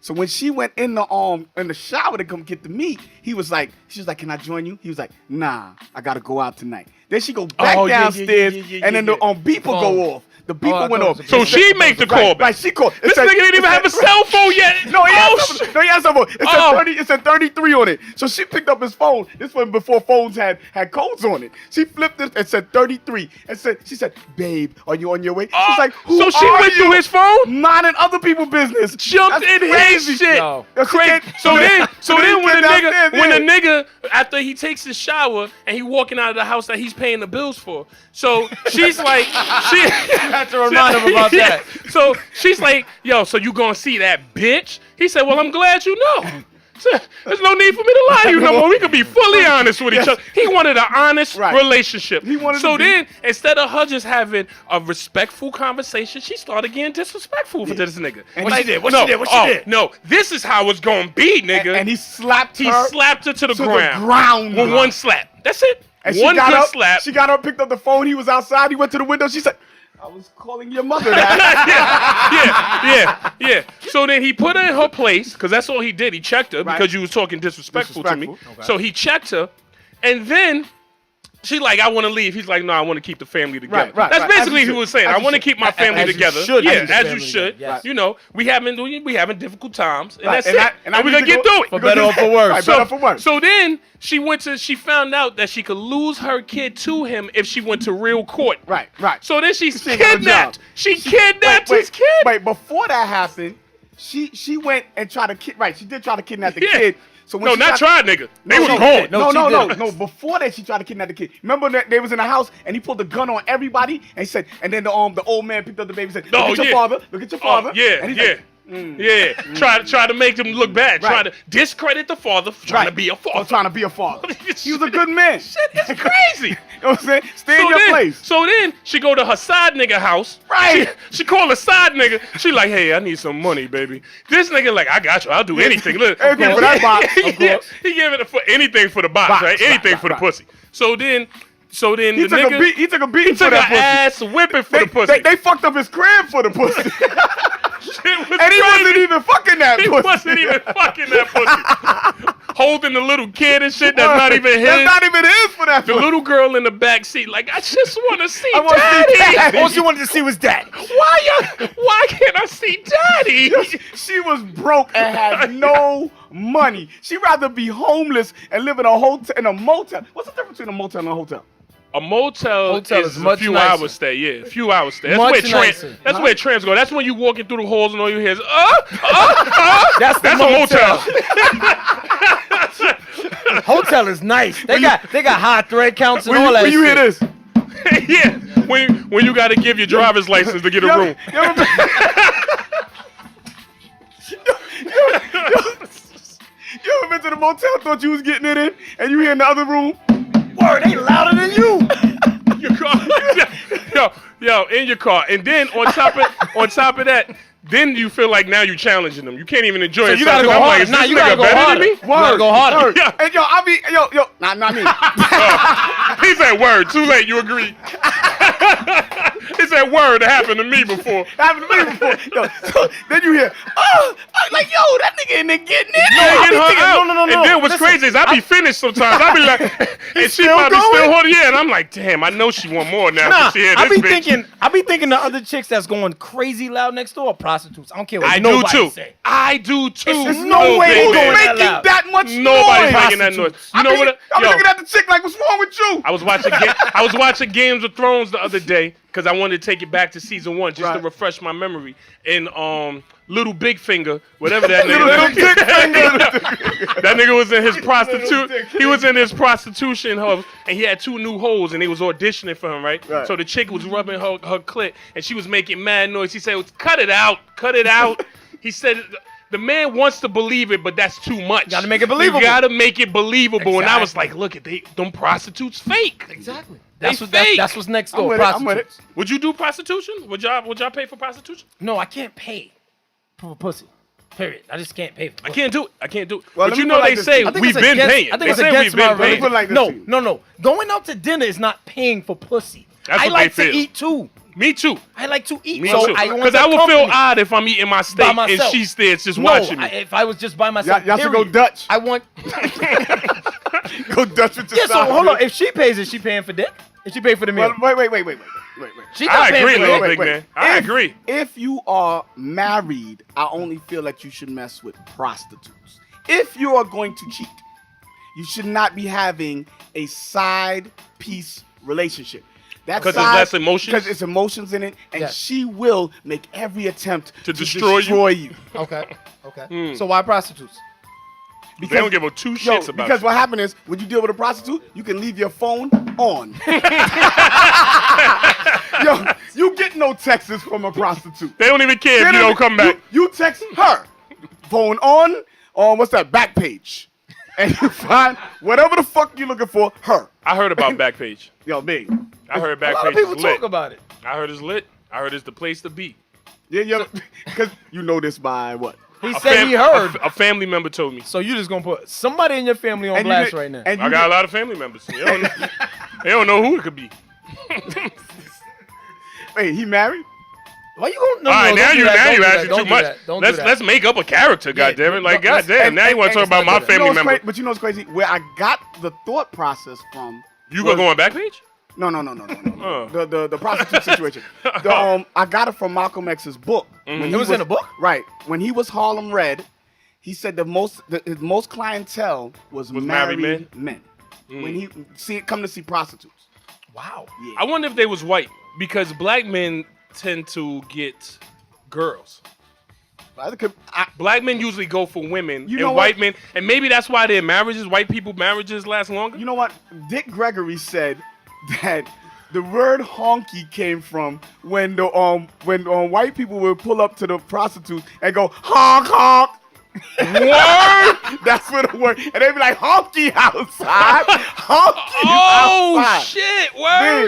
So when she went in the shower to come get the meat, she was like, "Can I join you?" He was like, "Nah, I gotta go out tonight." Then she go back Oh, yeah, downstairs, yeah, and then the beeper Phone. go off. The beeper I went thought off. it was a So It she said- make the call back. Right, she called. This nigga didn't even have a cell phone yet. No, he had Oh, something. shit. No, he had something. It said Oh. 30. It said 33 on it. So she picked up his phone. This was before phones had codes on it. She flipped it and said 33. And she said, "Babe, are you on your way?" Oh, She's like, "Who so she are went you?" through his phone? Minding other people's business. Jumped That's in crazy. his shit. No. Yo, she Crazy. can't- So then when get the nigga after he takes his shower and he walking out of the house that he's paying the bills for, so she's like, she had to remind him about that. So she's like, "Yo, so you gonna see that bitch?" He said, "Well, I'm glad you know." So, there's no need for me to lie to you no more. We could be fully honest with each other. He wanted an honest Right. relationship. He wanted so to be- then, instead of her just having a respectful conversation, she started getting disrespectful for this nigga. And Like, she did. What she did? What she did? No, this is how it's gonna be, nigga. And he slapped He her slapped her to the to ground. the ground. With one slap. That's it. And One she got good up, slap. She got up, picked up the phone. He was outside. He went to the window. She said, "I was calling your mother that." yeah. So then he put her in her place, because that's all he did. He checked her Right. because you was talking disrespectful to me. Disrespectful. So he checked her, and then she like, "I want to leave." He's like, "No, I want to keep the family together." Right, That's right. As basically you what he should. was saying. As I you want to should. keep my family As you together. should Yeah, keep the as you family should. together, yes. You know, we having difficult times, and Right, that's and it. I- and I we're need gonna to get go- through it. For better or for worse. Right, better for worse. So then she found out that she could lose her kid to him if she went to real court. Right. So then she ain't got a kidnapped. job. She kidnapped his kid. Wait, before that happened, she went and tried to she did try to kidnap the Yeah. kid. So when No, she not tried- tried, nigga. They No, was no, gone. No. Before that, she tried to kidnap the kid. Remember that they was in the house and he pulled the gun on everybody and he said, and then the old man picked up the baby and said, "Look Oh, at your yeah. father. Look at your father." yeah, And he's yeah. like, Yeah, try to make him look bad. Try to discredit the father for trying to be a father. Trying to be a father. He was a good man. It's crazy. You know what I'm saying? Stay in your place. So then she go to her side nigga house. Right. She call a side nigga. She like, hey, I need some money, baby. This nigga like, I got you. I'll do anything. Look, Anything for that box, of course. He gave it for anything for the box, right? Anything for the pussy. So then He the took nigga, a beat. He took a beating for took that an pussy. ass whipping for the pussy. They fucked up his crib for the pussy. Shit was And he crazy. wasn't even fucking that He pussy. wasn't even fucking that pussy. Holding the little kid and shit that's not even his. That's not even his for that The pussy. little girl in the back seat, like, I just want to see I wanna see daddy. daddy. All she wanted to see was daddy. Why can't I see daddy? She was broke and had no money. She'd rather be homeless and live in a hotel, in a motel. What's the difference between a motel and a hotel? A motel is a much few nicer. hours stay. Yeah, a few hours stay. That's Much where nicer. That's where trams go. That's when you walking through the halls and all you hear is That's the That's motel. a motel. Hotel is nice. They got high thread counts and all that When you hear shit. this, Yeah, when you got to give your driver's license to get a room. You ever been to the motel, thought you was getting it in, and you hear in the other room? Word, they louder than you. Your car, yo, in your car, and then on top of that, then you feel like now you challenging them. You can't even enjoy So it. you gotta go I'm like, harder. is Nah, this you nigga gotta go better harder. than me? You gotta go harder. Word. Yeah. And not me. He said word. Too late. You agree? He said word. It happened to me before. Happened to me before. Yo, so then you hear, like, yo, that nigga in there getting it. Get her out. no. And then what's Listen, crazy is I be finished sometimes. I be like, and she still probably going? still holding. Yeah, and I'm like, damn, I know she want more now. Nah, She hear I this be bitch. thinking the other chicks that's going crazy loud next door are prostitutes. I don't care what I do nobody too. say. I do too. There's Oh, no way baby. who's Going that making loud. that much Nobody's noise. making that noise. You know what? I'm Yo, looking at the chick like, what's wrong with you? I was watching Games of Thrones the other day because I wanted to take it back to season 1 just to Right. refresh my memory. And Little Big Finger, whatever that name Little is. dick finger. That nigga was in his prostitute. dick He was in his prostitution hub, and he had 2 new hoes, and they was auditioning for him, right? Right. So the chick was rubbing her clit, and she was making mad noise. He said, "Cut it out, cut it out." He said, "The man wants to believe it, but that's too much. Gotta make it believable. You gotta make it believable." And I was Exactly. like, "Look, them prostitutes fake." Exactly. They fake. That's what's next I'm door. with it, I'm Prostitutes. with it. Would you do prostitution? Would y'all pay for prostitution? No, I can't pay for pussy. Period. I just can't pay for pussy. I can't do it. I can't do it. Well, But let you me know put it they like this. say I think we've it's been against- paying. I think They it's say against we've been my paying. Put it like this to you. No. Going out to dinner is not paying for pussy. That's I what like they to feel. eat too. Me too. I like to eat. Me so too. I want Because the I would feel company. odd if I'm eating my steak and myself. she's there just No, watching me. if I was just by myself, Y'all should go period. Dutch. I want. Go Dutch with your Yeah, so side. hold on. If she pays, is she paying for dick? Is she paying for the meal? Well, wait. She not I paying agree, for little dick. big man. I agree. If you are married, I only feel like you should mess with prostitutes. If you are going to cheat, you should not be having a side piece relationship. That 'Cause there's side- less emotions? Because it's emotions in it, and Yes. she will make every attempt To destroy you. Okay. So why prostitutes? They don't give a two shits about because you. what happened is when you deal with a prostitute, you can leave your phone on. Yo, you get no texts from a prostitute. They don't even care if you don't come back. You text her, phone on what's that, back page, and you find whatever the fuck you looking for, her. I heard about Backpage. Yo, big. I heard A lot of Backpage people is lit. talk about it. I heard it's lit. I heard it's the place to be. Yeah, because you know this by what? He said he heard. A family member told me. So you just gonna put somebody in your family on And you blast did- right now. and I you got a did- lot of family members. They don't know who it could be. Wait, he married? Why you going? No, All right, no, now don't do you that, now don't you do that, asking don't too do much. that, don't do that. Let's make up a character, goddammit. Like let's- goddamn, now you want to talk about my let's not do that. family member. But you know what's crazy? Where I got the thought process from. You gonna go on Backpage? No. Oh. The prostitute situation. I got it from Malcolm X's book. When he It was in a book? Right. When he was Harlem Red, he said his most clientele was married married men. When he come to see prostitutes. Wow. Yeah. I wonder if they was white because black men tend to get girls. Black men usually go for women, You know and what? white men, and maybe that's why their marriages, white people marriages last longer. You know what? Dick Gregory said that The word honky came from when white people would pull up to the prostitutes and go honk honk. Word? That's what the word. And they'd be like honky outside, honky Oh outside. shit! Word.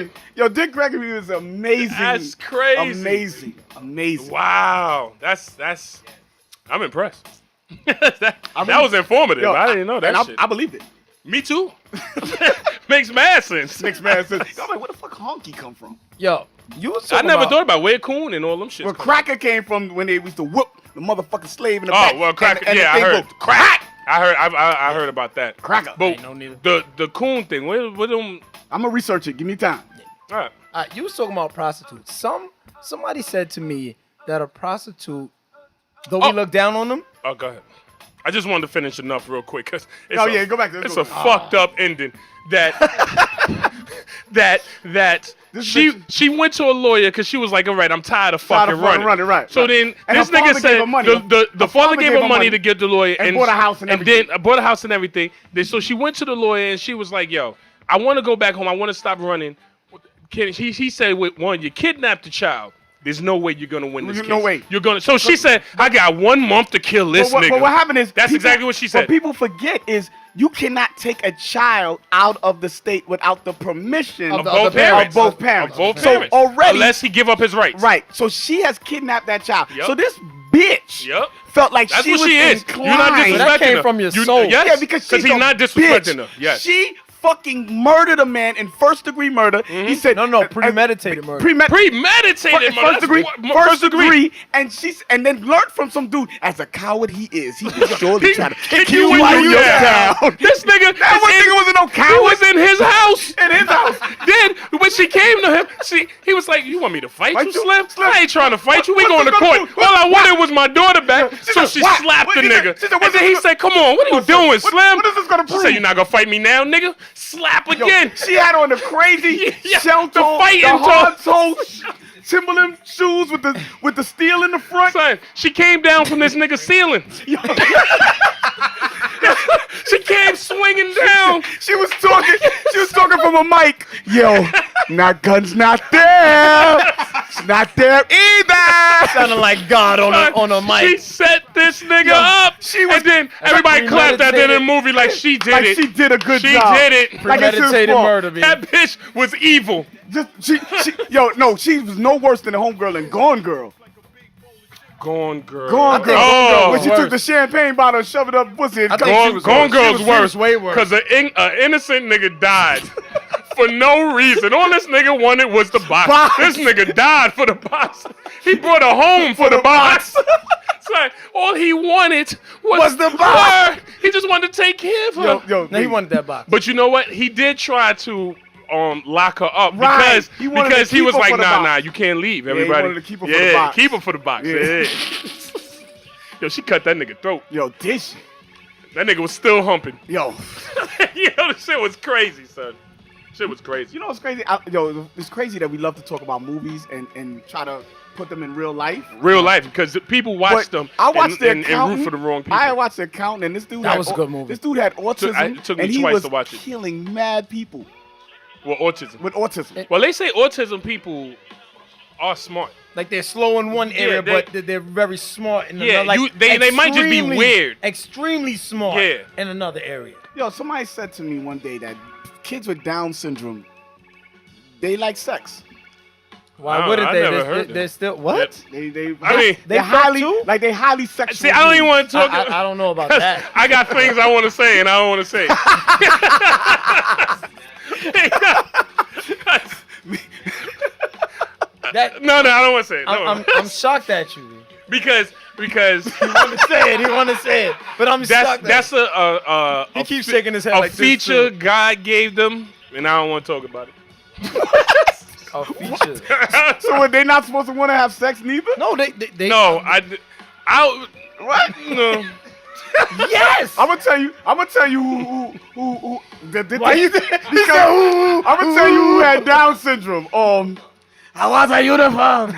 Man, yo, Dick Gregory was amazing. That's crazy. Amazing. Wow, that's. I'm impressed. that was informative. Yo, I didn't know that and shit. I believed it. Me too. Makes mad sense. Makes mad sense. I'm like, where the fuck honky come from? Yo, you was I talking never about, thought about where coon and all them shit. Well, cracker came from when they used to whoop the motherfucking slave in the back. Oh well, cracker. and Yeah, the I thing heard. go, crack. I heard about that. Cracker. But ain't no neither. the coon thing. What them? I'm gonna research it. Give me time. All right. You was talking about prostitutes. Somebody said to me that a prostitute, though we look down on them, Oh, go ahead. I just wanted to finish enough real quick because Oh, yeah, go back. Let's It's go a back. fucked up ending that This she bitch- went to a lawyer because she was like, all right, I'm tired of fucking running. right. So right. then And this her father nigga gave said her money. the father gave her money to get the lawyer and bought a house and everything. then bought a house and everything. Then so she went to the lawyer and she was like, yo, I want to go back home. I want to stop running. He said, with one, you kidnapped the child. There's no way you're gonna win this There's case. no way. You're gonna. So she said, I got 1 month to kill this nigga. But what happened is That's exactly what she said. What people forget is you cannot take a child out of the state without the permission Of Of the both other parents. Of both parents. Of both So parents. already- Unless he give up his rights. Right. So she has kidnapped that child. Yup. So this bitch Yup. felt like That's she what was she is. inclined. You're not disrespecting That came her. from your soul. Yes. Yeah, because she's he's a not disrespecting bitch. her. Yes. She fucking murdered a man in first-degree murder. He said No, premeditated murder. Premeditated murder. First degree, That's first degree, and then learned from some dude. As a coward he is, he was surely trying to kick you while you down. This nigga, That one nigga wasn't no he coward was in his house. in his house. Then when she came to him, he was like, "You want me to fight Fight you, you? Slim? Slim. I ain't trying to fight you. We What's going to this court. gonna do? All I What? wanted was my daughter back." She So said, she what? slapped What? the She said- nigga. she said, And what's then this he said, "Come on, what are you What's doing, this? Slim?" What is this gonna She said, prove? "You're not gonna fight me now, nigga. Slap Yo, again." she had on the crazy Yeah, shell the toe, fighting the hard toe. toe Timberland shoes with the steel in the front. Son, she came down from this nigga's ceiling. She came swinging down. She was talking from a mic. Yo, guns not there. It's not there either. Sounding like God on a She mic. set this nigga Yo, up. she was- and then everybody clapped at the end of the movie like she did Like it. she did a good She job. did it. Like it's his Premeditated fault. murder, man. That bitch was evil. She was no worse than the homegirl in Gone Girl. Gone girl. Gone Girl. Oh, When she worse. took the champagne bottle and shoved it up pussy. And I think come- she was Gone worse. Girl's She was worse. way worse. Because an innocent nigga died for no reason. All this nigga wanted was the box. Box. This nigga died for the box. He brought her home for the box. It's like, all he wanted was the box. her. He just wanted to take care of her. Yo, No, he wanted that box. But you know what? He did try to lock her up Right. He wanted because to he keep was her like, for the nah, box. you can't leave. he Everybody, wanted to keep her for the box. keep her for the box. Yeah. Yeah. Yo, she cut that nigga throat. Yo, did she? That nigga was still humping. Yo. Yo, this shit was crazy, son. Shit was crazy. You know what's crazy? It's crazy that we love to talk about movies and try to put them in real life. Real life, because people watch But them I watched The and root Accountant. for the wrong people. I watched The Accountant, and this dude That had was a good movie. This dude had autism, it took me and he twice was to watch it. killing mad people Well, autism. with autism. Well, they say autism people are smart. Like they're slow in one area, they- but they're very smart in Yeah, another. Like they might just be extremely- weird. Extremely smart Yeah. in another area. Yo, somebody said to me one day that kids with Down syndrome, they like sex. Why wouldn't I they? never heard They're that. still what? I mean, They're They fuck highly too? like they highly sexual. see, I don't even want to talk. I don't know about that. I got things I want to say, and I don't want to say. That No, I don't want to say it. No. I'm shocked at you. because He want to say it. He want to say it. But I'm shocked. that's a He keeps shaking his head a like this, feature too. God gave them, and I don't want to talk about it. a feature. So are they not supposed to want to have sex neither? No, they No, What? no. Yes. I'm gonna tell you who Why you because I'm gonna tell you who had Down syndrome. I was a uniform.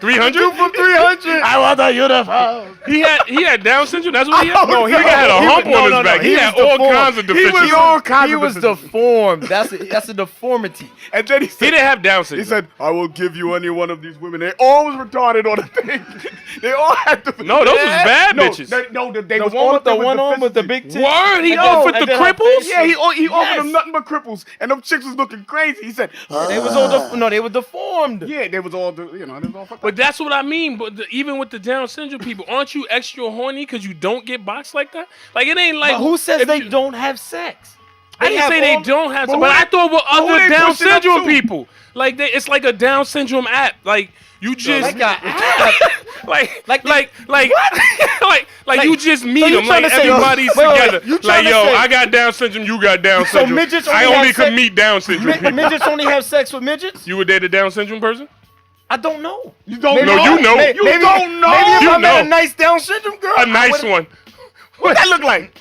300? Two from 300. I want a uniform. He had Down syndrome. That's what he had. No, he had a hump no, on no, his no, back. he He was had all deformed. kinds of He was deficiencies. all kinds He of was deficiencies. deformed. That's a deformity. And then he He said, didn't have Down syndrome. he said, I will give you any one of these women. They all was retarded on the thing. They all had the No, those was bad no, bitches. They The was one all with the of them one arm with the deficiencies. big tits. Word, he And offered then- the and then her cripples? face Yeah, he was- offered Yes. them nothing but cripples, and them chicks was looking crazy. He said, They was all no, they were deformed. yeah, they was all, they was all fucked But up. that's what I mean. But even with the Down syndrome people, aren't you extra horny because you don't get boxed like that? Like it ain't like But who says if they you- don't have sex? I didn't have say they all- don't have, But but who I they- thought with but who other they Down pushing up syndrome to? people, like it's like a Down syndrome app. Like you just Like a app. like Like like you just meet you them like trying to say- everybody's wait, together. you Like trying to yo, say- I got Down syndrome, you got Down So syndrome. midgets I only only have could sex- meet Down syndrome people. Midgets only have sex with midgets? You would date a Down syndrome person? I don't know. You don't Maybe No, know. you know. Maybe, You maybe, don't know. Maybe if You I met know. a nice Down syndrome girl. A I nice would've- one. What that look like?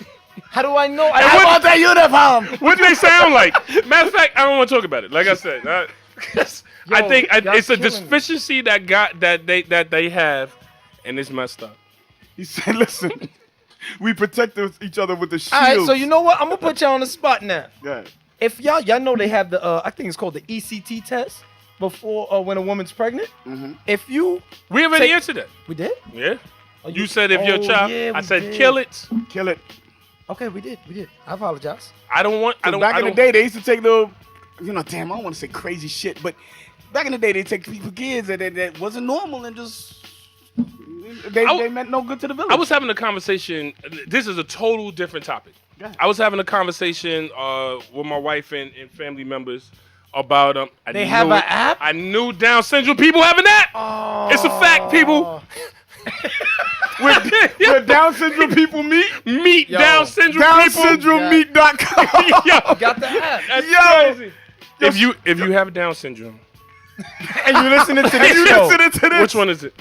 How do I know? I want a uniform. What they sound like? Matter of fact, I don't want to talk about it. Like I said, I think y'all it's a killing me. deficiency that they have, and it's messed up. He said, listen, we protect each other with the shields. All right, so you know what? I'm gonna put y'all on the spot now. Yeah. If y'all know they have the I think it's called the ECT test before when a woman's pregnant. Mm-hmm. If you We already Take- answered that. we did. Yeah. Oh, You said if your oh, child, yeah, I we said did. kill it. Kill it. Okay, we did. I apologize. I don't want. I don't. Back I in the don't- day, they used to take little, damn, I don't want to say crazy shit, but back in the day, they take people kids that wasn't normal and just they meant no good to the village. I was having a conversation. This is a total different topic. Yeah. I was having a conversation with my wife and family members about They have an app? I knew Down syndrome people have an app. Oh, It's a fact, people. where Down syndrome people meet. Meet Yo. Down syndrome people. DownSyndromeMeet.com. Yo, got the app. that's Yo. crazy. If you have Down syndrome, And you listening to this You show? listening to this? which one is it?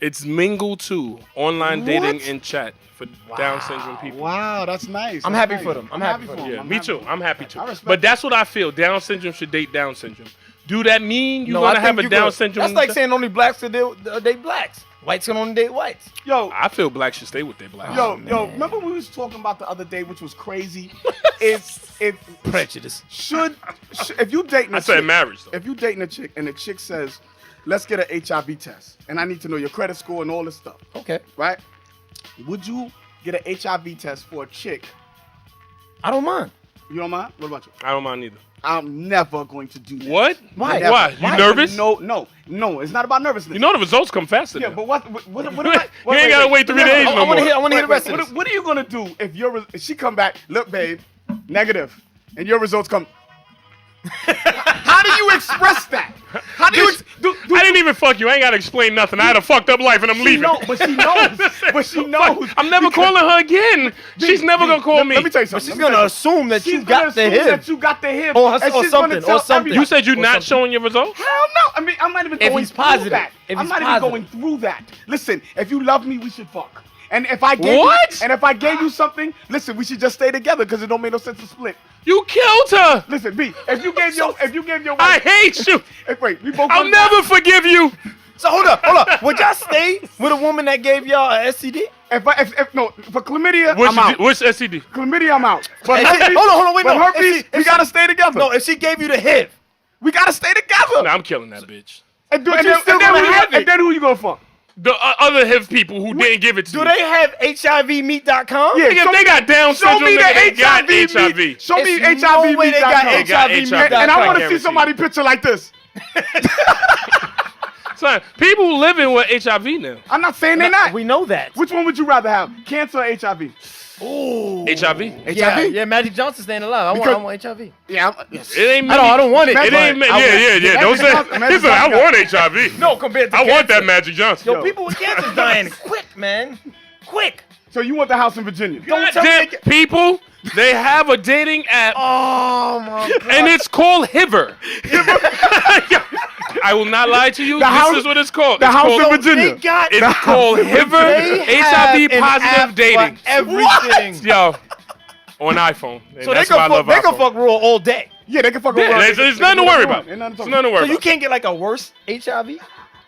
It's Mingle 2, online dating What? and chat for Down syndrome people. Wow, that's nice. I'm That's happy nice. for them. I'm happy for them. Yeah, I'm me happy too. for I'm happy too. I respect But that's what I feel. Down syndrome should date Down syndrome. Do that mean you're gonna I have a think Down could. syndrome? That's like saying only blacks can date blacks. Whites can only date whites. Yo, I feel blacks should stay with their black. yo, remember we was talking about the other day, which was crazy? if Prejudice. if you dating a I said chick, marriage though. if you dating a chick and the chick says, let's get an HIV test, and I need to know your credit score and all this stuff, Okay. right? Would you get an HIV test for a chick? I don't mind. You don't mind? What about you? I don't mind either. I'm never going to do that. What? Why? Never. Why? You nervous? No. It's not about nervousness. You know the results come faster. Yeah, now. but what You ain't gotta wait 3 days I no want to more. hear. I want to hear the rest of this. What are you gonna do if she come back? Look, babe, negative, and your results come. How do you express that? How do you? Do I didn't even fuck you. I ain't gotta explain nothing. I had a fucked up life and I'm leaving. but she knows. But she knows. I'm never calling her again. She's never gonna call me. Let me tell you But something. she's gonna assume that you got the hip. That you got the hip. Or and something, she's gonna or tell something. everybody- You said you're Or not something. showing your results? Hell no. I mean, I'm not even If going he's through positive. that. If I'm he's not positive. even going through that. Listen, if you love me, we should fuck. And if I gave What? You, and if I gave you something, listen, we should just stay together because it don't make no sense to split. You killed her. Listen, B, if you gave your I wife, hate you. wait, we both. I'll gonna- never forgive you. So hold up. Would y'all stay with a woman that gave y'all a STD? If no, for chlamydia, What's I'm out. STD? Chlamydia, I'm out. But Hey, herpes, hold on, wait, but no. herpes, we gotta stay together. No, if she gave you the hip, We gotta stay together. Nah, I'm killing that bitch. And, But you still gonna have it. and then who you gonna fuck? The other HIV people who didn't give it to do you. they have HIVmeet.com? Yeah, Nigga, show they me- got Down Show syndrome. me the nigga, they got HIV. HIV. Show me It's HIV. no way they got They got HIVmeet.com. And I want to guarantee see somebody picture like this. Son, people living with HIV now. I'm not saying they're not. We know that. Which one would you rather have? Cancer or HIV? Ooh. HIV? Yeah, Magic Johnson staying alive. I Because- want HIV. Yeah. Yes. It ain't I don't want it. It ain't But yeah. Don't say. Magic He said, I Johnson- want HIV. No, compared to I want that cancer. Magic Johnson. Yo, people with cancer dying quick, man. Quick. So you want the house in Virginia? Don't tell me they Goddamn, people, they have a dating app, Oh my god. and it's called Hiver. I will not lie to you. The This house- is what it's called. the It's house called, in Virginia. They got it's called Hiver they have HIV an positive app dating. for everything. Yo, on iPhone. And So they that's why I can love fuck, they can iPhone. fuck raw all day. Yeah, they can fuck Yeah, around. there's nothing to worry about. Ain't nothing to There's talk nothing to worry So you about. can't get like a worse HIV?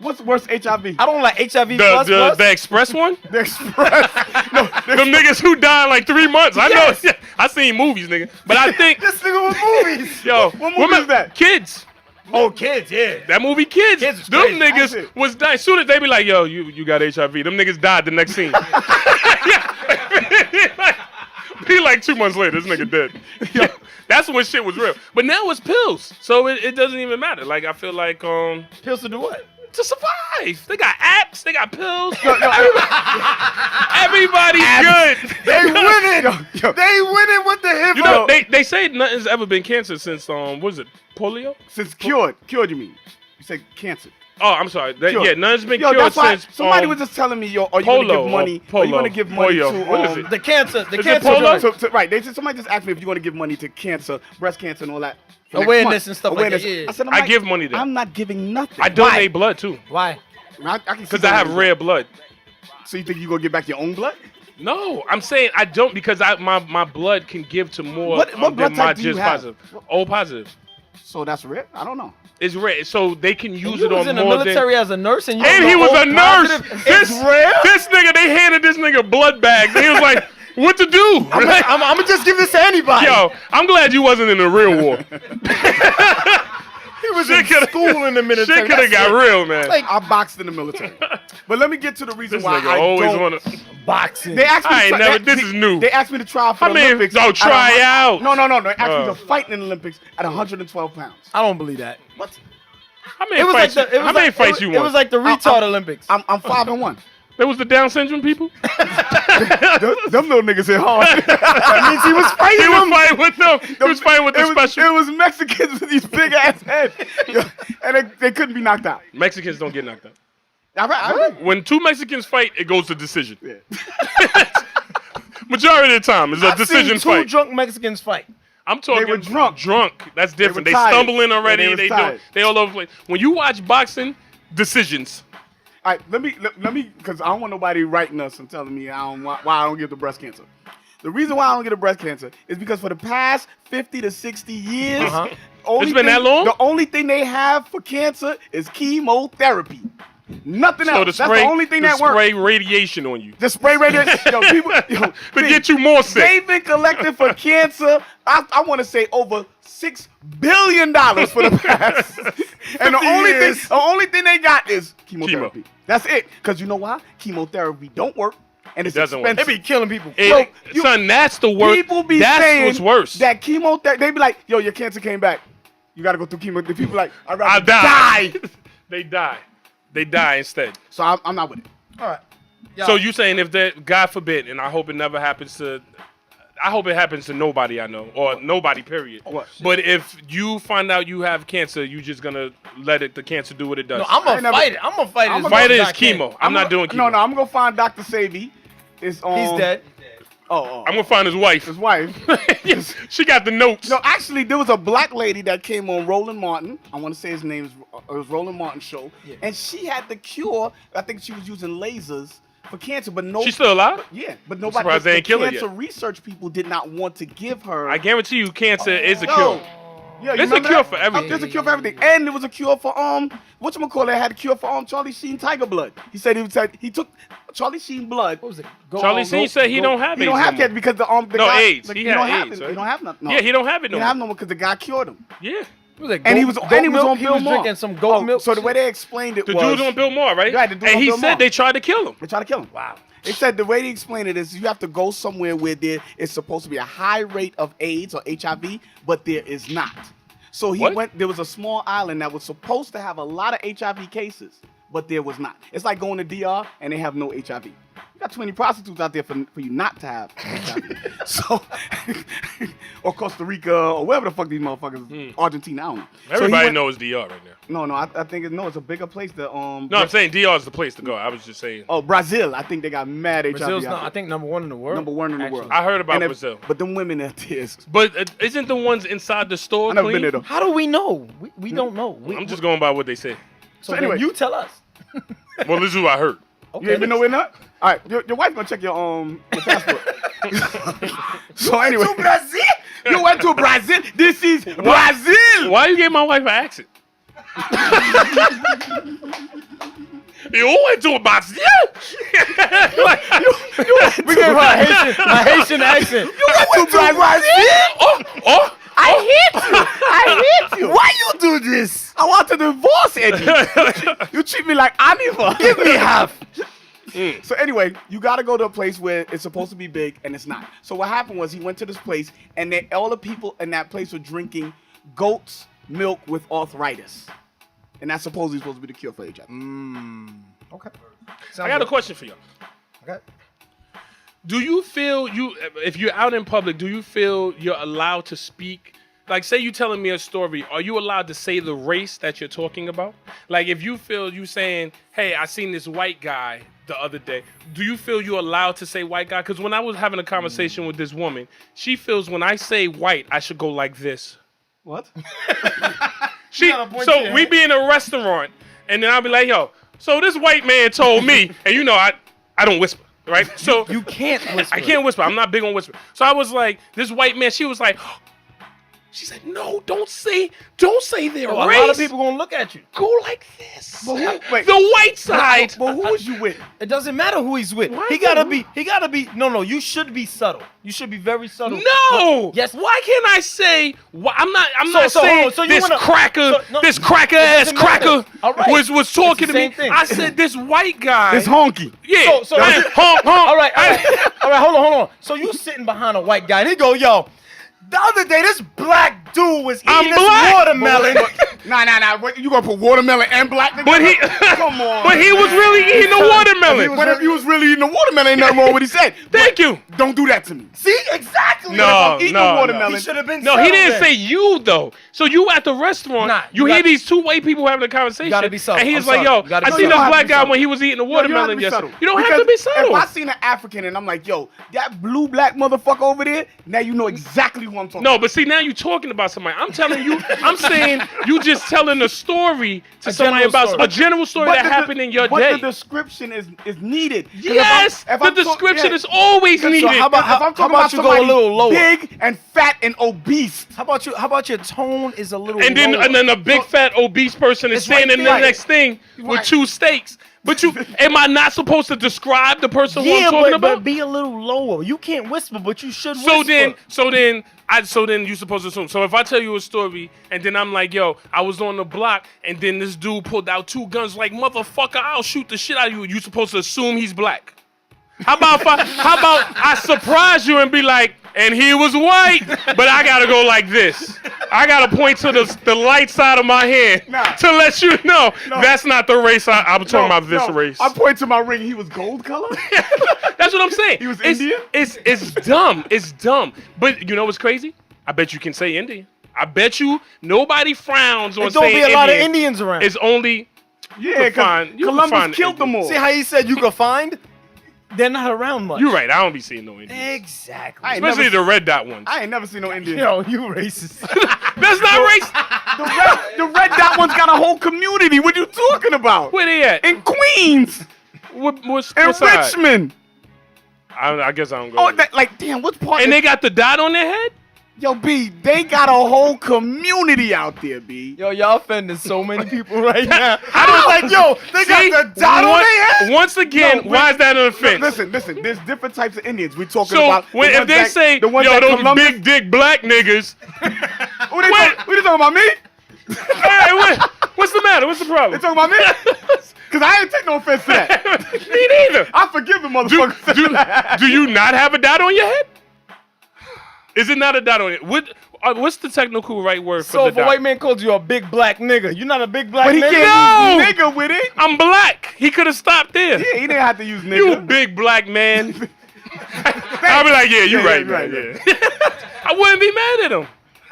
What's worse, HIV? I don't like HIV plus. The express one? The Express. No, Them niggas who died in like 3 months. I know. I seen movies, nigga. But I think, this nigga with movies. yo, What movie is that? Kids. Oh, kids, yeah. That movie, Kids. Kids is Them crazy. niggas That's it. was dying. As soon as they be like, yo, you got HIV. Them niggas died the next scene. Be like 2 months later, this nigga dead. Yo, that's when shit was real. But now it's pills, so it doesn't even matter. Like I feel like Pills to do what? to survive. They got apps, they got pills. Everybody's good. They winning. Yo. They winning with the hip You know, they say nothing's ever been cancer since what is it, polio? Since cured you mean? You said cancer. Oh, I'm sorry. Cured. Yeah, nothing's been Yo, cured that's why since somebody was just telling me, yo, are you gonna polo, give money? or Are you gonna polo, give money polio. to What is it? The cancer. The Is it cancer. polo? joint. Right, somebody just asked me if you're gonna give money to cancer, breast cancer, and all that. for next Awareness month. and stuff like that, yeah. I said, I give money there. I'm not giving nothing. I donate blood too, Why? I can see because I have donating rare blood. blood. So you think you gonna get back your own blood? No, I'm saying I don't because my blood can give to more What blood than my type do you just have? positive. O positive. So that's rare? I don't know. It's rare, so they can use You it was on in the more military than. as a nurse, and you And he was a nurse. This nigga, they handed this nigga blood bags. And he was like, "What to do?" I'm gonna just give this to anybody. Yo, I'm glad you wasn't in the real war. he was Shit in coulda- school in the military. Shit could have got real, man. I boxed in the military. But let me get to the reason This why nigga I always don't. wanna. boxing. They asked me. I ain't to never- they- this is new. They asked me to try out for I the mean, Olympics. don't try out. No. They asked me to fight in the Olympics at 112 pounds. I don't believe that. What? How many It was like fights? the. It was How many like, fights it, you it won? was like the retard Olympics. I'm 5-1. That was the Down syndrome people. Them little niggas hit hard. That means he was He fighting was them. fighting with them. He was fighting with the special. It was Mexicans with these big ass heads, and they couldn't be knocked out. Mexicans don't get knocked out. I agree. When two Mexicans fight, it goes to decision. Yeah. Majority of the time, it's a I've decision seen two fight. drunk Mexicans fight. I'm talking were drunk. Drunk. That's different. were They, tired. stumbling already. Yeah, they was tired. They all over the place. When you watch boxing, decisions. All right, let me, because I don't want nobody writing us and telling me why I don't get the breast cancer. The reason why I don't get a breast cancer is because for the past 50 to 60 years, It's been that long? The only thing they have for cancer is chemotherapy. Nothing So else. to That's spray, the only thing to that works. spray radiation on you The spray radiation. to get you more sick. They've been collecting for cancer. I want to say over $6 billion for the past. And the only thing they got is chemotherapy. Chemo. That's it. Because you know why? Chemotherapy don't work, and it's doesn't work. expensive. They be killing people. Son, that's the worst. People be that's saying what's worse. that chemotherapy. They be like, "Yo, your cancer came back. You got to go through chemo." The people like, "I'd I rather die. die." They die. They die instead. So I'm not with it. All right. So you saying if that, God forbid, and I hope it never happens to, I hope it happens to nobody I know, or nobody, period. What? But if you find out you have cancer, you just gonna let the cancer do what it does. No, I'm gonna fight it. I'm gonna fight it. as Fight much it as is I can. chemo. I'm not doing chemo. No, I'm gonna find Dr. Savy. It's He's dead. Oh, I'm gonna find his wife. his wife. Yes, she got the notes. No, actually, there was a black lady that came on Roland Martin. I want to say his name is it was Roland Martin show, and she had the cure. I think she was using lasers for cancer, but no. She's still alive? Yeah, but nobody. surprised they ain't kill her cancer yet. research people did not want to give her. I guarantee you, cancer is a No. cure. Yeah, you There's a remember cure that? for everything. There's a cure for everything, and there was a cure for whatchamacallit had a cure for Charlie Sheen tiger blood. He said he took Charlie Sheen blood. What was it? Charlie Sheen said he don't have He AIDS don't have no more. that because the No, guy, AIDS. the- He he had don't have AIDS, it. right? He don't have nothing. No. Yeah, he don't have it He no don't have more. no more because the guy cured him. Yeah. What was it? And he was Goat milk? on He Bill was Maher. drinking some goat milk. So the way they explained it The was dude's on Bill Maher, right? Right, the dude and on he Bill said Maher. they tried to kill him. they tried to kill him. Wow. They said the way they explained it is you have to go somewhere where there is supposed to be a high rate of AIDS or HIV, but there is not. So he What? went. There was a small island that was supposed to have a lot of HIV cases, but there was not. It's like going to DR and they have no HIV. You got 20 prostitutes out there for you not to have HIV. So, or Costa Rica or wherever the fuck these motherfuckers, Argentina, I don't know. So he Everybody went- knows DR right now. No, I think it's a bigger place. No, I'm saying DR is the place to go. I was just saying. Oh, Brazil. I think they got mad HIV. Brazil's out not, there. I think number one in the world. Number one in the Actually. world. I heard about And Brazil. But them women out there is. But isn't the ones inside the store I never clean? been there though. How do we know? We don't know. I'm just going by what they say. So anyway. anyway, you tell us. Well, this is what I heard. Okay. You even know we're not? All right, your wife gonna check your passport. So anyway, To Brazil? you went to Brazil. This is Brazil. Why you gave my wife an accent? You went to a box, yeah. Like, We gave her a Haitian accent. You went to Brazil? oh. I hit you. Why you do this? I want to divorce Eddie. You treat me like animal. Give me half. So anyway, you got to go to a place where it's supposed to be big and it's not. So what happened was he went to this place and all the people in that place were drinking goat's milk with arthritis. And that's supposedly supposed to be the cure for HIV. Okay. I got a question for you. Okay. Do you feel if you're out in public, do you feel you're allowed to speak? Like, say you telling me a story, are you allowed to say the race that you're talking about? Like, if you feel you saying, hey, I seen this white guy the other day, do you feel you're allowed to say white guy? Because when I was having a conversation with this woman, she feels when I say white, I should go like this. What? So we be in a restaurant, and then I'll be like, yo, so this white man told me, and you know, I don't whisper. Right, so You can't whisper. I can't whisper. I'm not big on whisper. So I was like, this white man. She was like, she said, no, don't say their A race. lot of people gonna look at you. Go like this. But wait. The white side. But who was you with? It doesn't matter who he's with. Why He not? gotta be. No. You should be subtle. You should be very subtle. No. Yes. Why can't I say? I'm not So hold saying on, so you this wanna- cracker, so- no, this cracker it ass doesn't matter. cracker All right. was talking It's to the me. same thing. I said this white guy. It's honky. Yeah. So- I- honk. All right. Hold on. So you sitting behind a white guy and he go, yo. The other day, this black dude was I'm eating this black. watermelon. Nah. What, you gonna put watermelon and black together? But he, Come on. but he was man. really eating the watermelon. But if he was really eating the watermelon, ain't nothing wrong with what he said. Thank you. Don't do that to me. See, exactly. No, If I'm eating no, the watermelon. He should have been. No, he subtle didn't then. say you though. So you at the restaurant, Nah, you you hear got- these two white people having a conversation, gotta be subtle. and he's I'm like, sorry. "Yo, You gotta I be seen subtle. this You don't black have to be guy subtle. when he was eating the No, you don't have to watermelon be yesterday. subtle. You don't have Because to be subtle." If I seen an African and I'm like, yo, that blue black motherfucker over there, now you know exactly who I'm talking No, about. but see, now you're talking about somebody. I'm telling you, I'm saying you just telling a story to somebody general about story. a general story But that the- happened in your but day. the description is needed. 'Cause Yes, if the I'm description yeah. is always So needed. how about- If I'm talking about about you go a somebody little lower? big and fat and obese, How about your tone is a little and then lower? a big fat obese person is It's right standing in there. the next thing with Right. 2 steaks. But you, am I not supposed to describe the person who I'm yeah, talking about? but be a little lower. You can't whisper, but you should So whisper. then you supposed to assume. So if I tell you a story and then I'm like, yo, I was on the block and then this dude pulled out 2 guns like, motherfucker, I'll shoot the shit out of you. You supposed to assume he's black. How about I surprise you and be like, and he was white, but I gotta go like this. I gotta point to the light side of my hand Nah. to let you know that's not the race I'm talking about. This race. I point to my ring. He was gold color. That's what I'm saying. He was It's- Indian? It's dumb. It's dumb. But you know what's crazy? I bet you can say Indian. I bet you nobody frowns on There don't saying be a lot of Indian. Indians around. It's only Yeah, find- because you can Columbus find killed them Indian. all. See how he said you could find? They're not around much. you're right. I don't be seeing no Indian. Exactly. I ain't Especially never- the red dot ones. I ain't never seen no Indian. Yo, you racist. That's not race. The red dot one's got a whole community. What you talking about? Where they at? In Queens, What's in side? Richmond. I guess I don't go. Oh, there. that, like damn, what's part? And of, they got the dot on their head. yo, B, they got a whole community out there, B. Yo, y'all offending so many people right now. I was like, yo, they See? got the dot on their head. Once again, No, why is that an offense? Listen. There's different types of Indians. We talking So about. when, the if ones they that- say, the ones yo, that those Columbus, big dick black niggas, what they talking about me? hey, what's the matter? What's the They problem? talking about me? Cause I ain't take no offense to that. Me neither. I forgive the Do, motherfuckers. do you not have a dot on your head? Is it not a dot on it? What's the technical right word for So the if a dot? white man called you a big black nigga, you're not a big black But he nigga? can't No! use nigga with it. I'm black. He could have stopped there. Yeah, he didn't have to use You nigga. big black man. I'll be like, yeah, you're Yeah, right, yeah, man. right, Yeah. I wouldn't be mad at him.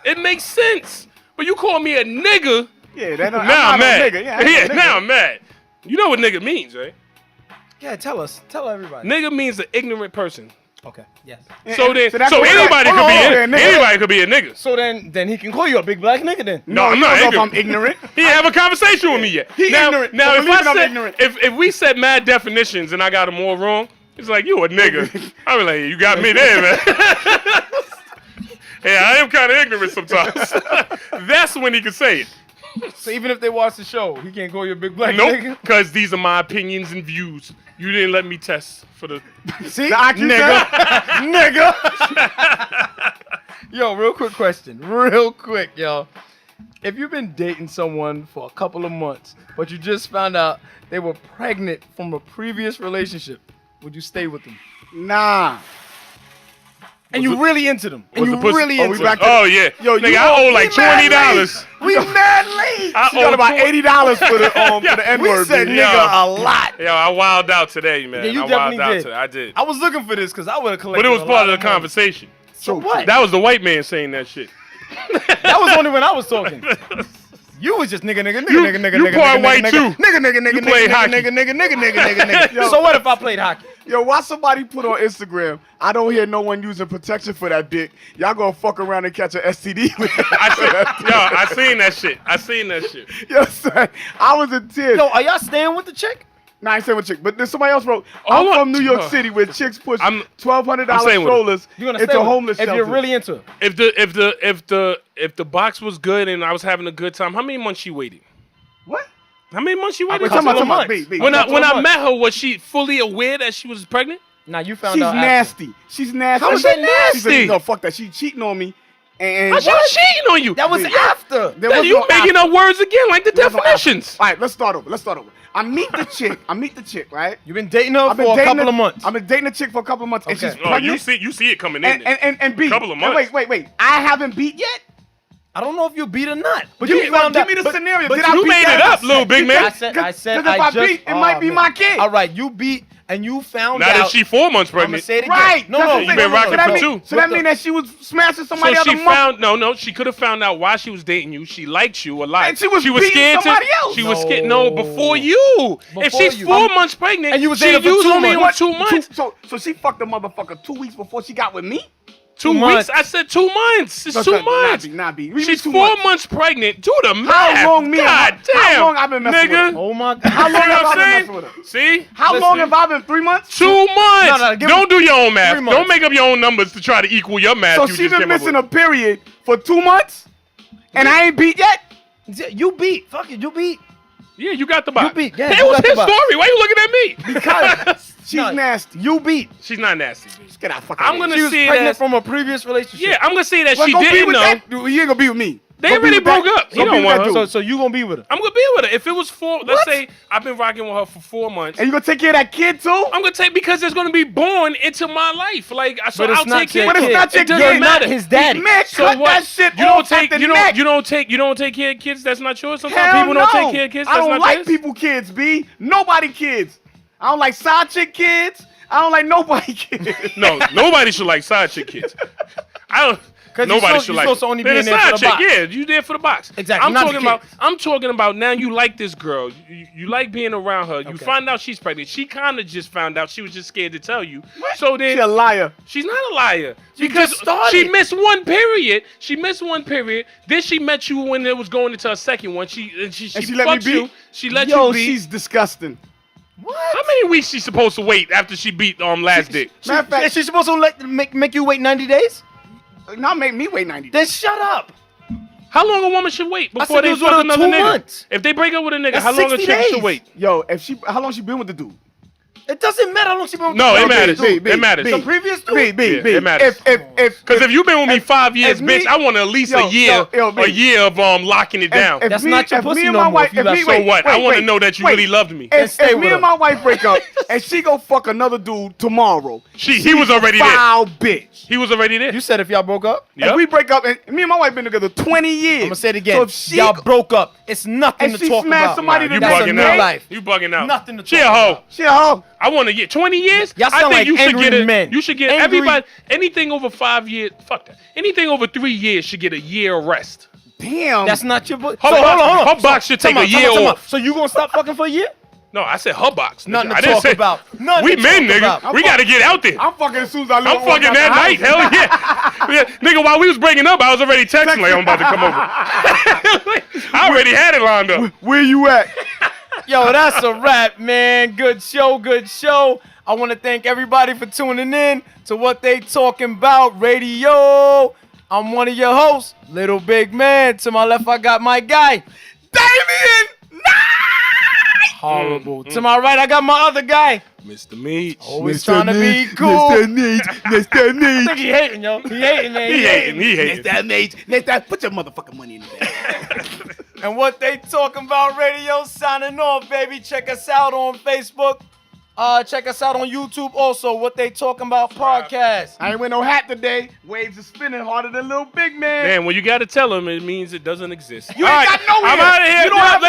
It makes sense. But you call me a nigga, Yeah, that don't, now I'm not a mad. nigga. Yeah, I ain't no nigga. now I'm mad. You know what nigga means, right? Yeah, tell everybody. Nigga means an ignorant person. Okay, yes. So then, that's so what- anybody hold could on, be hold on, nigga. anybody could be a nigga. So then he can call you a big black nigga then. No, I'm you not don't know if ignorant. I'm ignorant. He didn't have a conversation with me yet. He now, ignorant. Now, So if believe it, I'm I ignorant. said, if we said mad definitions and I got them all wrong, it's like you a nigga. I be like, you got me there, man. Yeah, I am kind of ignorant sometimes. That's when he can say it. So even if they watch the show, he can't call you a big black Nope, nigga? because these are my opinions and views. You didn't let me test for the. See? The IQ Nigga. Yo, real quick question. Real quick, yo. If you've been dating someone for a couple of months, but you just found out they were pregnant from a previous relationship, would you stay with them? Nah. And you really into them. And Was you the pussy- really oh, into we them. back to- Oh yeah, Yo, nigga, you I owe owe- like we mad $20. We mad late. I She got owe about tw- $80 for the for the N We word. said baby. nigga a lot. Yo, I wilded out today, man. Yeah, you I definitely wilded out did. today. I did. I was looking for this because I would have collected But it was a part lot of the money. conversation. So what? That was the white man saying that shit. That was only when I was talking. You was just nigga. You part white too. Nigga. You played hockey. Nigga. So what if I played hockey? Yo, why somebody put on Instagram, I don't hear no one using protection for that dick. Y'all gonna fuck around and catch an STD with that. I seen that shit. I seen that shit. Yo, son, I was in tears. Yo, are y'all staying with the chick? Nah, I ain't saying with chick, but then somebody else wrote, Oh, I'm what? from New York City where chicks push I'm $1,200 staying with her. strollers You're gonna into stay with her homeless if shelters. you're really into it. If the box was good and I was having a good time, how many months she waited? What? How many months she waited? Wait, talking couple of about, months. B. When couple of I months. met her, was she fully aware that she was pregnant? Now you found She's out. after. nasty. She's nasty. How is that She said, nasty? no, fuck that. She cheating on me. And How she was cheating on you? That was Wait. after. there That was you no making after. up words again, like the There was no after. definitions. All right, let's start over. I meet the chick, right? You've been dating her I've been for a dating couple of months. I've been dating a chick for a couple of months, and Okay. she's Oh, pregnant. you see it coming in. And B. Couple of and months. Wait. I haven't beat yet. I don't know if you beat or not. But Give you me- found give out. me the but- scenario. but Did I you beat made that? it up, little big man. I said Because I if I just. beat, it might be man. my kid. All right, you beat and you found Now out. that she 4 months I'm gonna pregnant, say it again. Right. No, that's no, what I'm you saying. been rocking So that for mean- two. So that What mean the- that she was smashing somebody so other she month. found no. She could have found out why she was dating you. She liked you a lot. And she was beating scared somebody to. else. She was scared. No. No, before you. If Before she's you. 4 months pregnant, And you was she dating for used 2 me in months. 2 months. So she fucked a motherfucker 2 weeks before she got with me? 2 months. weeks. I said 2 months. It's No, 2 no, months. Nah, B. Read me She's 2 4 months. months pregnant. Do the math. How long me and God her- damn. how long I been messing with nigga. her? Oh my God. How long See what have I I'm been saying? messing with her? See? How Listen. long have I been? 3 months? 2 months. No, give Don't me do your own math. 3 months. Don't make up your own numbers to try to equal your math. So you she just been came up missing with. a period for 2 months? And I ain't beat yet? You beat. Fuck it. You beat. Yeah, you got the box. beat. Yeah, It you was got the his box. story. Why you looking at me? Because she's No, nasty. You beat. She's not nasty. B. Get out fucking I'm here. gonna She was see it pregnant as- from a previous relationship. Yeah, I'm gonna say that Well, she go be didn't with know. that. You ain't gonna be with me. They Go be already with that- broke up. go He be don't with want that her. dude. So you gonna be with her? I'm gonna be with her. If it was let's What? say I've been rocking with her for 4 months. And you gonna take care of that kid too? I'm gonna take because it's gonna be born into my life. Like so, But it's I'll not take care. your But it's kid. not your It doesn't kid. You're matter. not his daddy. Man, So cut what? that shit You off don't take. at the You neck. don't take care of kids. That's not yours. Sometimes Hell people no. don't take care of kids. I That's don't not like theirs. people kids, B. Nobody kids. I don't like side chick kids. I don't like nobody kids. No, nobody should like side chick kids. I don't. 'Cause Nobody you're should supposed like. to only They're be the in there for side the chick. box. Yeah, you there for the box. Exactly, I'm not the talking about. kids. I'm talking about now. You like this girl. You like being around her. You Okay. find out she's pregnant. She kind of just found out. She was just scared to tell you. So then She a liar. she's not a liar She because just started. she missed one period. She missed one period. Then she met you when it was going into a second one. She And she let me fucked beat? you. She let Yo, you beat. she's disgusting. What? How many weeks she supposed to wait after she beat last dick? Matter of fact, Is she supposed to make you wait 90 days? not make me wait 90 days. Then shut up. How long a woman should wait before said they it was with fuck her another 2 nigga? months. If they break up with a nigga, That's how long a 60 chick should days. wait? Yo, how long she been with the dude? It doesn't matter how long she been with No, the it matters. dude. B, It matters. B. The previous dude? B, Yeah, it matters. If Because if you've been with me 5 years, if me- bitch, I want at least Yo, a year, yo, B. a year of locking it down. That's not your if pussy me and no my more wife, if you if got- me, So wait, what? wait, I want to wait, know that you wait. really loved me. If, stay if with me her. and my wife break up and she go fuck another dude tomorrow, He was already there. foul bitch. He was already there. You said if y'all broke up? Yep. If we break up, and me and my wife been together 20 years. I'm gonna say it again. So if she y'all broke up. It's nothing and to she talk smashed about. somebody you That's a bugging new out. life. You bugging out. Nothing to She talk a hoe. about. she a hoe. I want to get 20 years. Y'all I sound think like you should angry get a, men. You should get Angry- everybody anything over 5 years. Fuck that. Anything over 3 years should get a year of rest. Damn. That's not your book. Her box- her box should take a year off. So you gonna stop fucking for a year? No, I said her box. nigga. Nothing to I didn't talk say, about. Nothing we to men, talk nigga. about. We got to get out there. I'm fucking as soon as I I'm walk fucking out that the night. house. Hell yeah. Yeah. Nigga, while we was breaking up, I was already texting like I'm about to come over. I already had it lined up. Where you at? Yo, that's a wrap, man. Good show, good show. I want to thank everybody for tuning in to What They Talking About Radio. I'm one of your hosts, Little Big Man. To my left, I got my guy. Damian! Horrible. To my right, I got my other guy. Mr. Meach. Always trying to be cool. Mr. Neat. Mr. I Neat. think he hating, yo. He hating, man. He hating. Mr. Neat. Mr. Put your motherfucking money in the bag. And What They Talking About Radio signing off, baby. Check us out on Facebook. Check us out on YouTube also. What They Talking About podcast. I ain't wear no hat today. Waves are spinning harder than Little Big Man. Man, when you got to tell him, it means it doesn't exist. You ain't got no I'm hair. out of here. You don't have